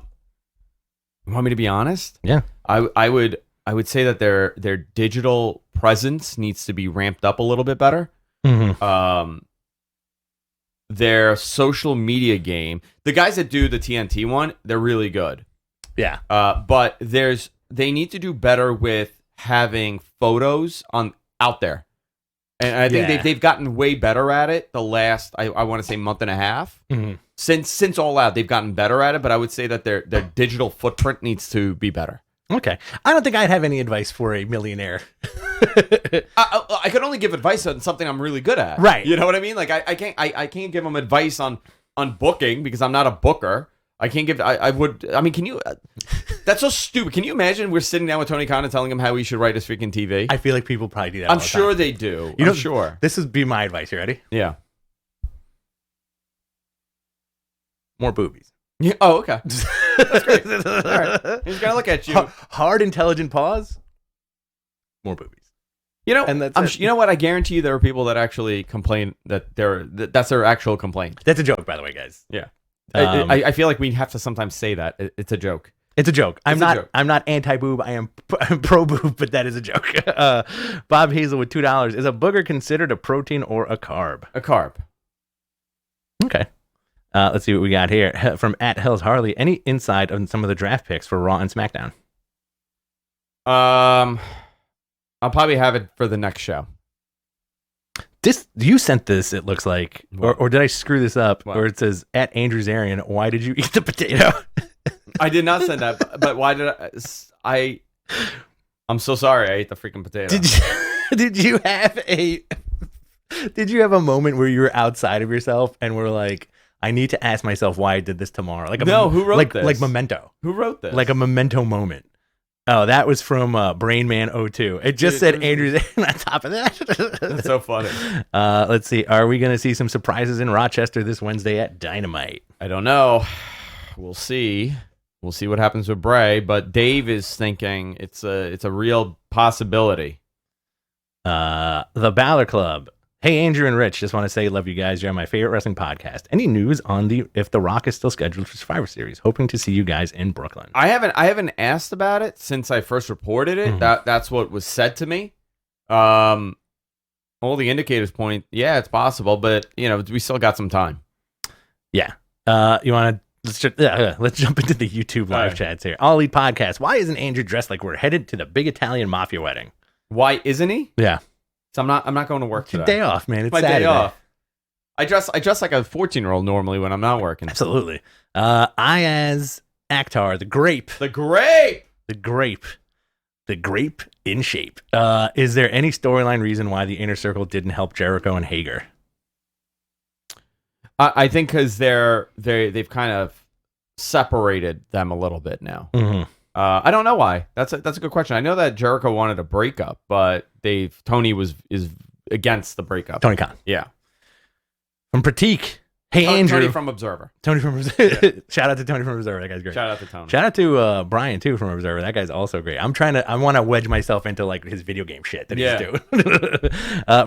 A: want me to be honest?
B: Yeah.
A: I would say that their digital presence needs to be ramped up a little bit better.
B: Mm-hmm.
A: Their social media game, the guys that do the TNT one, they're really good.
B: Yeah.
A: But they need to do better with having photos out there. And I think they've gotten way better at it the last, I want to say, month and a half.
B: Mm-hmm.
A: Since All Out, they've gotten better at it, but I would say that their digital footprint needs to be better.
B: Okay. I don't think I'd have any advice for a millionaire.
A: I could only give advice on something I'm really good at.
B: Right.
A: You know what I mean? Like I can't give them advice on booking because I'm not a booker. I can't give. Can you? That's so stupid. Can you imagine we're sitting down with Tony Khan and telling him how he should write his freaking TV?
B: I feel like people probably do that.
A: I'm sure they do. I'm sure.
B: This would be my advice. You ready?
A: Yeah.
B: More boobies.
A: Yeah. Oh, okay. That's great. All right. He's gonna look at you.
B: Hard, intelligent pause. More boobies.
A: You know,
B: and that's
A: you know what? I guarantee you there are people that actually complain that that's their actual complaint.
B: That's a joke, by the way, guys.
A: Yeah. I feel like we have to sometimes say that it's a joke.
B: It's a joke. I'm not anti-boob. I am pro-boob, but that is a joke. Bob Hazel with $2. Is a booger considered a protein or a carb?
A: A carb.
B: Okay. Let's see what we got here from @Hell's Harley. Any insight on some of the draft picks for Raw and SmackDown?
A: I'll probably have it for the next show.
B: You sent this, it looks like, or did I screw this up?
A: What?
B: Where it says @AndrewZarian, why did you eat the potato?
A: I did not send that, but why did I'm so sorry. I ate the freaking potato.
B: Did you have a moment where you were outside of yourself and were like, I need to ask myself why I did this tomorrow?
A: Who wrote this?
B: Like Memento.
A: Who wrote this?
B: Like a Memento moment. Oh, that was from Brainman02. It just said Andrew on top of that.
A: That's so funny.
B: Let's see. Are we going to see some surprises in Rochester this Wednesday at Dynamite?
A: I don't know. We'll see. We'll see what happens with Bray. But Dave is thinking it's a real possibility.
B: The Balor Club. Hey, Andrew and Rich, just want to say love you guys. You're my favorite wrestling podcast. Any news on if The Rock is still scheduled for Survivor Series? Hoping to see you guys in Brooklyn. I
A: haven't asked about it since I first reported it. Mm-hmm. That's what was said to me. All the indicators point, yeah, it's possible, but we still got some time.
B: Yeah. You want to let's jump into the YouTube live chats here. All Elite Podcast. Why isn't Andrew dressed like we're headed to the big Italian mafia wedding?
A: Why isn't he?
B: Yeah.
A: So I'm not going to work today.
B: It's your day off, man. It's
A: my
B: Saturday.
A: Day off. I dress like a 14-year-old normally when I'm not working.
B: Absolutely. Ayaz Akhtar, the grape in shape. Is there any storyline reason why the Inner Circle didn't help Jericho and Hager?
A: I think because they've kind of separated them a little bit now.
B: Mm-hmm.
A: I don't know why. That's a good question. I know that Jericho wanted a breakup, but Tony is against the breakup.
B: Tony Khan.
A: Yeah.
B: From Pratik. Hey, Andrew.
A: Tony from Observer.
B: Yeah. Shout out to Tony from Observer. That guy's great.
A: Shout out to Tony.
B: Shout out to Brian too from Observer. That guy's also great. I want to wedge myself into like his video game shit that he's doing.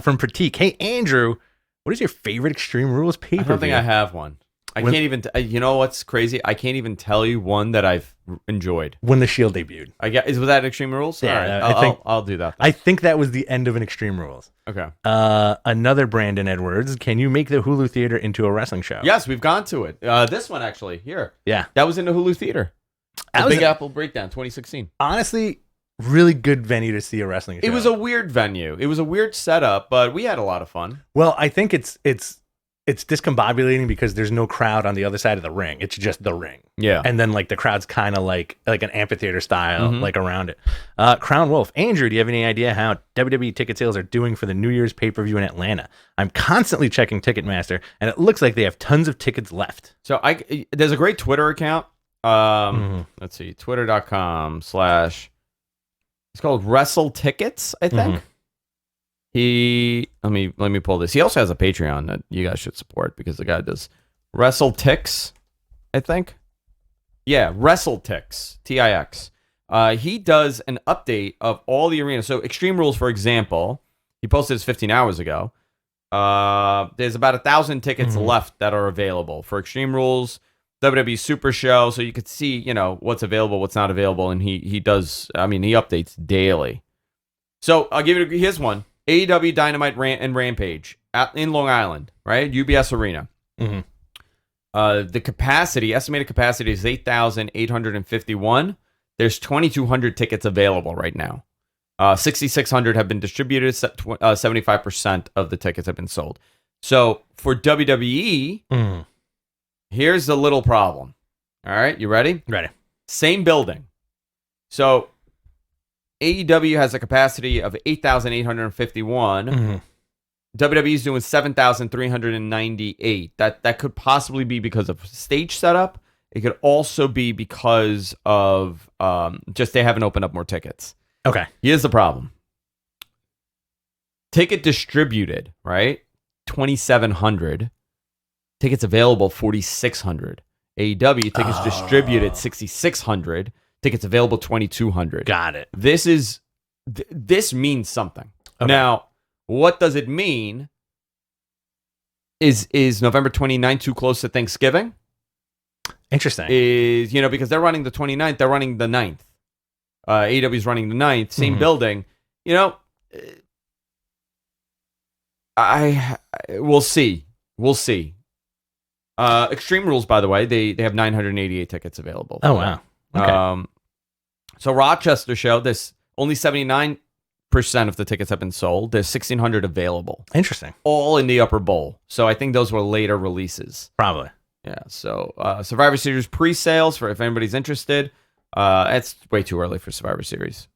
B: From Pratik. Hey, Andrew. What is your favorite Extreme Rules pay-per-view?
A: I don't think I have one. I can't even. You know what's crazy? I can't even tell you one that I've enjoyed.
B: When the Shield debuted.
A: Was that Extreme Rules?
B: Yeah,
A: All right. I'll do that. Then.
B: I think that was the end of an Extreme Rules.
A: Okay.
B: Another Brandon Edwards. Can you make the Hulu Theater into a wrestling show?
A: Yes, we've gone to it. This one actually here.
B: Yeah,
A: that was in the Hulu Theater. The Big Apple Breakdown, 2016.
B: Honestly, really good venue to see a wrestling show.
A: It was a weird venue. It was a weird setup, but we had a lot of fun.
B: Well, I think it's discombobulating because there's no crowd on the other side of the ring. It's just the ring.
A: Yeah.
B: And then like the crowd's kind of like an amphitheater style, like around it. Crown Wolf. Andrew, do you have any idea how WWE ticket sales are doing for the New Year's pay-per-view in Atlanta? I'm constantly checking Ticketmaster, and it looks like they have tons of tickets left.
A: So there's a great Twitter account. Let's see, twitter.com/ it's called Wrestle Tickets, I think. Let me pull this. He also has a Patreon that you guys should support because the guy does Wrestle Tix, I think. Yeah, Wrestle Tix, Tix. He does an update of all the arenas. So Extreme Rules, for example, he posted this 15 hours ago. There's about 1,000 tickets left that are available for Extreme Rules, WWE Super Show. So you could see, what's available, what's not available, and he does. I mean, he updates daily. So I'll give you here's one. AEW Dynamite and Rampage in Long Island, right? UBS Arena. The estimated capacity is 8,851. There's 2,200 tickets available right now. 6,600 have been distributed. 75% of the tickets have been sold. So for WWE, here's the little problem. All right, you ready?
B: Ready.
A: Same building. So AEW has a capacity of 8,851. WWE is doing 7,398. That could possibly be because of stage setup. It could also be because of just they haven't opened up more tickets.
B: Okay.
A: Here's the problem. Ticket distributed, right? 2,700. Tickets available, 4,600. AEW tickets distributed, 6,600. Tickets available, 2,200.
B: Got it.
A: This means something. Okay. Now, what does it mean? Is November 29th too close to Thanksgiving?
B: Interesting.
A: Because they're running the 29th, they're running the 9th. AEW's running the 9th, same building. We'll see. Extreme Rules, by the way, they have 988 tickets available.
B: Oh, wow. Okay.
A: So Rochester show, there's only 79% of the tickets have been sold. There's 1,600 available.
B: Interesting.
A: All in the upper bowl. So I think those were later releases.
B: Probably.
A: Yeah. So Survivor Series pre-sales, for if anybody's interested. It's way too early for Survivor Series.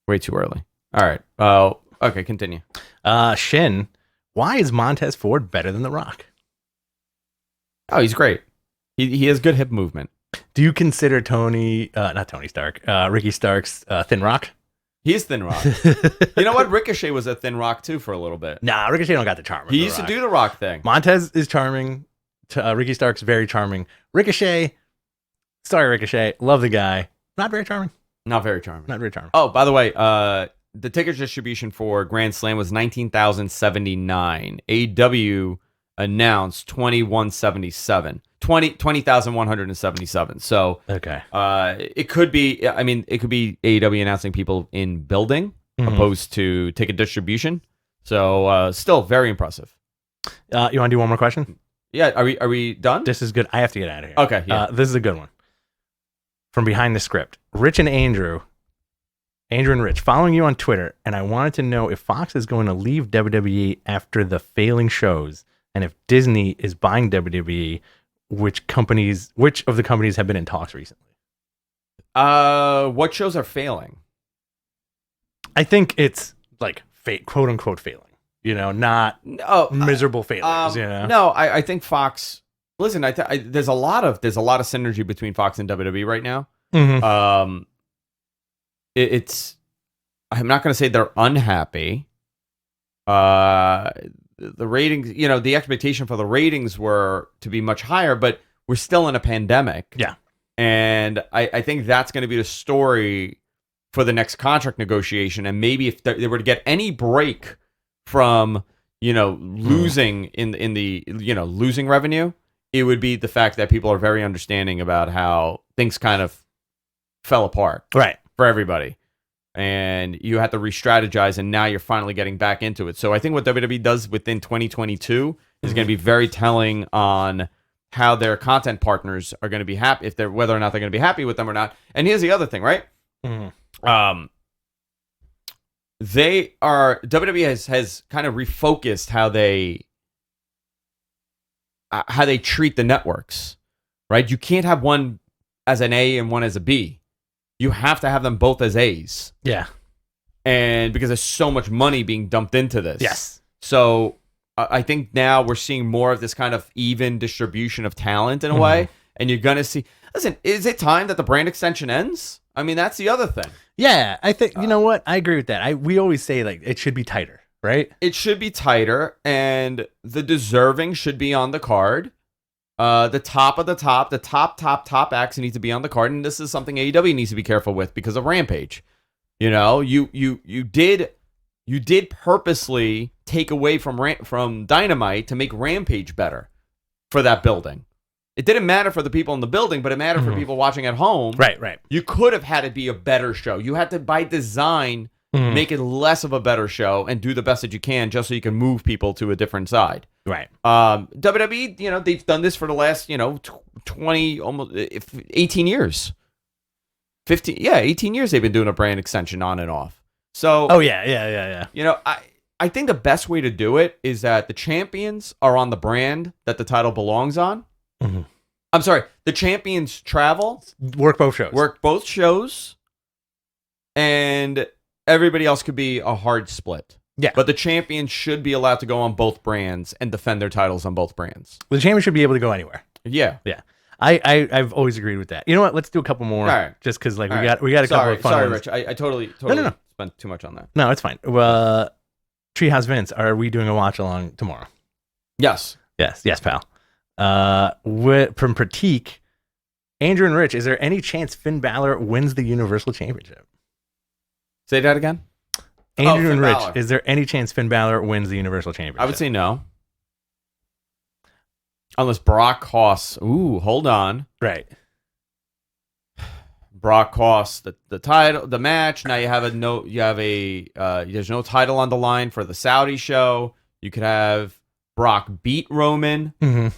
A: Way too early. All right. Okay, continue.
B: Shin, why is Montez Ford better than The Rock?
A: Oh, he's great. He has good hip movement.
B: Do you consider Ricky Starks Thin Rock?
A: He's Thin Rock. You know what? Ricochet was a Thin Rock too for a little bit.
B: Nah, Ricochet don't got the charm.
A: He used to do the Rock thing.
B: Montez is charming. Ricky Starks very charming. Ricochet, sorry Ricochet, love the guy. Not very charming.
A: Not very charming.
B: Not very charming.
A: Oh, by the way, the ticket distribution for Grand Slam was 19,079. AEW announced 20,177. So
B: okay.
A: It could be AEW announcing people in building opposed to ticket distribution. So still very impressive.
B: You want to do one more question?
A: Yeah. Are we done?
B: This is good. I have to get out of here.
A: Okay. Yeah.
B: This is a good one. From behind the script, Rich and Andrew and Rich, following you on Twitter, and I wanted to know if Fox is going to leave WWE after the failing shows, and if Disney is buying WWE, which of the companies have been in talks recently?
A: What shows are failing?
B: I think it's like quote unquote failing. Not miserable failures.
A: No, I think Fox. Listen, there's a lot of synergy between Fox and WWE right now. It's. I'm not going to say they're unhappy. The ratings, the expectation for the ratings were to be much higher, but we're still in a pandemic.
B: Yeah.
A: And I think that's going to be the story for the next contract negotiation. And maybe if they were to get any break from, losing in the losing revenue, it would be the fact that people are very understanding about how things kind of fell apart
B: Right.
A: for everybody. And you have to re-strategize, and now you're finally getting back into it. So I think what WWE does within 2022 is going to be very telling on how their content partners are going to be happy, if they're whether or not they're going to be happy with them or not. And here's the other thing, right? WWE has kind of refocused how they treat the networks, right? You can't have one as an A and one as a B. You have to have them both as A's.
B: Yeah.
A: And because there's so much money being dumped into this.
B: Yes.
A: So I think now we're seeing more of this kind of even distribution of talent in a way. And you're going to see, listen, is it time that the brand extension ends? I mean, that's the other thing.
B: Yeah. I think, you know what? I agree with that. We always say like it should be tighter, right?
A: It should be tighter, and the deserving should be on the card. The top of the top acts need to be on the card, and this is something AEW needs to be careful with because of Rampage. You know, you did purposely take away from Dynamite to make Rampage better for that building. It didn't matter for the people in the building, but it mattered for people watching at home.
B: Right.
A: You could have had it be a better show. You had to, by design, make it less of a better show and do the best that you can just so you can move people to a different side.
B: Right.
A: WWE, you know, they've done this for the last, 20, almost 18 years. 18 years they've been doing a brand extension on and off. So,
B: oh yeah.
A: You know, I think the best way to do it is that the champions are on the brand that the title belongs on. I'm sorry, the champions travel.
B: Work both shows.
A: And everybody else could be a hard split.
B: Yeah.
A: But the champions should be allowed to go on both brands and defend their titles on both brands.
B: The champion should be able to go anywhere.
A: Yeah.
B: I've always agreed with that. You know what? Let's do a couple more.
A: All right.
B: Just because we got a couple of fun
A: Sorry,
B: ones.
A: Rich. I totally
B: No.
A: spent too much on that.
B: No, it's fine. Treehouse Vince, are we doing a watch along tomorrow?
A: Yes,
B: pal. From Pratik, Andrew and Rich, is there any chance Finn Balor wins the Universal Championship?
A: Say that again.
B: Andrew and Rich,
A: Balor.
B: is there any chance Finn Balor wins the Universal Championship?
A: I would say no. Unless Brock costs. Ooh, hold on.
B: Right.
A: Brock costs the title, the match. Now you have there's no title on the line for the Saudi show. You could have Brock beat Roman. You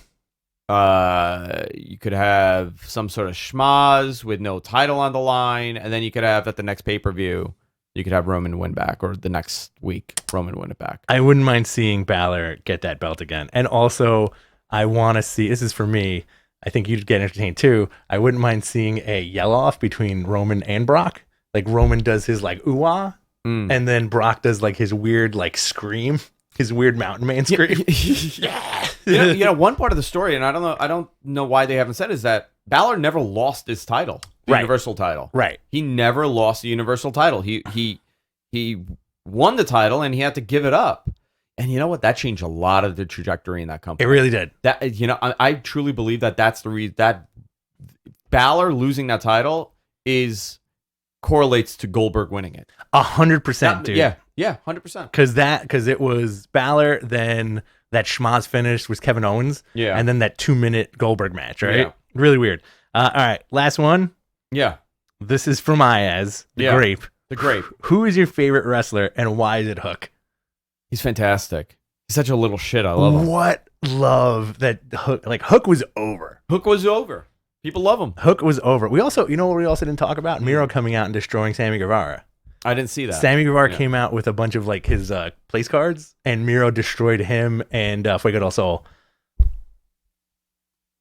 A: could have some sort of schmaz with no title on the line, and then you could have at the next pay-per-view, you could have Roman win back, or the next week Roman win it back.
B: I wouldn't mind seeing Balor get that belt again. And also, I want to see, this is for me, I think you'd get entertained too. I wouldn't mind seeing a yell off between Roman and Brock. Like Roman does his like ooh-ah, and then Brock does like his weird like scream, his weird mountain man scream.
A: Yeah. One part of the story, and I don't know why they haven't said, is that Balor never lost his title, the Universal title.
B: Right.
A: He never lost the Universal title. He won the title and he had to give it up. And you know what? That changed a lot of the trajectory in that company.
B: It really did.
A: That I truly believe that's the reason that Balor losing that title correlates to Goldberg winning it.
B: 100%, dude.
A: Yeah, 100%.
B: Because it was Balor, then that schmaz finish was Kevin Owens, and then that 2-minute Goldberg match, right?
A: Yeah.
B: Really weird. All right, last one.
A: Yeah.
B: This is from Ayaz, the Grape.
A: The Grape.
B: Who is your favorite wrestler, and why is it Hook?
A: He's fantastic. He's such a little shit. I love him.
B: What love that Hook. Like, Hook was over.
A: Hook was over. People love him.
B: Hook was over. We also, you know what we also didn't talk about? Miro coming out and destroying Sammy Guevara.
A: I didn't see that.
B: Sammy Guevara came out with a bunch of like his place cards, and Miro destroyed him and Fuego del Sol.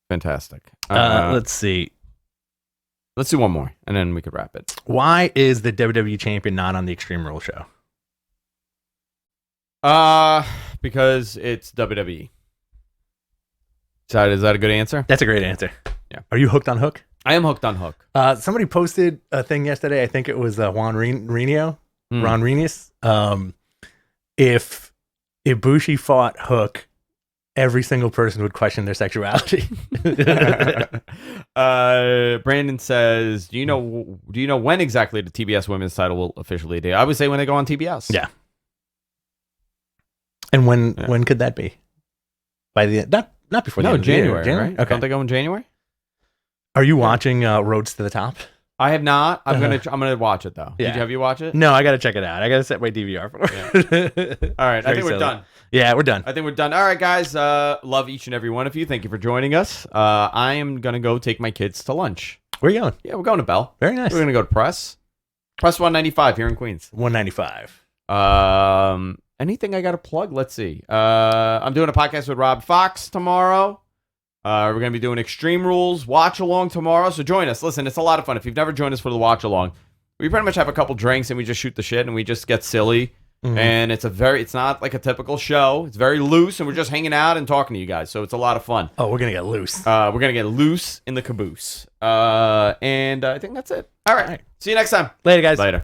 A: Fantastic.
B: Let's see.
A: Let's do one more, and then we could wrap it.
B: Why is the WWE champion not on the Extreme Rules show?
A: Because it's WWE. So is that a good answer?
B: That's a great answer.
A: Yeah.
B: Are you hooked on Hook?
A: I am hooked on Hook.
B: Somebody posted a thing yesterday. I think it was Ron Reinius. If Ibushi fought Hook, every single person would question their sexuality.
A: Brandon says, "Do you know when exactly the TBS Women's title will officially debut?" I would say when they go on TBS.
B: Yeah. And when could that be? By the Not before the
A: No,
B: end of the year.
A: January, right?
B: Okay.
A: Don't they go in January?
B: Are you watching Roads to the Top?
A: I have not. I'm gonna watch it though.
B: Yeah.
A: Have you watch it?
B: No, I got to check it out. I got to set my DVR for it.
A: All right, I think we're
B: silly.
A: done.
B: Yeah, we're done.
A: I think we're done. All right, guys. Love each and every one of you. Thank you for joining us. I am gonna go take my kids to lunch.
B: Where are you going?
A: Yeah, we're going to Bell.
B: Very nice.
A: We're gonna go to Press 195 here in Queens.
B: 195.
A: Anything I got to plug? Let's see. I'm doing a podcast with Rob Fox tomorrow. We're going to be doing Extreme Rules watch along tomorrow. So join us. Listen, it's a lot of fun. If you've never joined us for the watch along, we pretty much have a couple drinks and we just shoot the shit and we just get silly. Mm-hmm. And it's not like a typical show. It's very loose and we're just hanging out and talking to you guys. So it's a lot of fun.
B: Oh, we're going to get loose.
A: We're going to get loose in the caboose. And I think that's it. All right. See you next time.
B: Later, guys.
A: Later.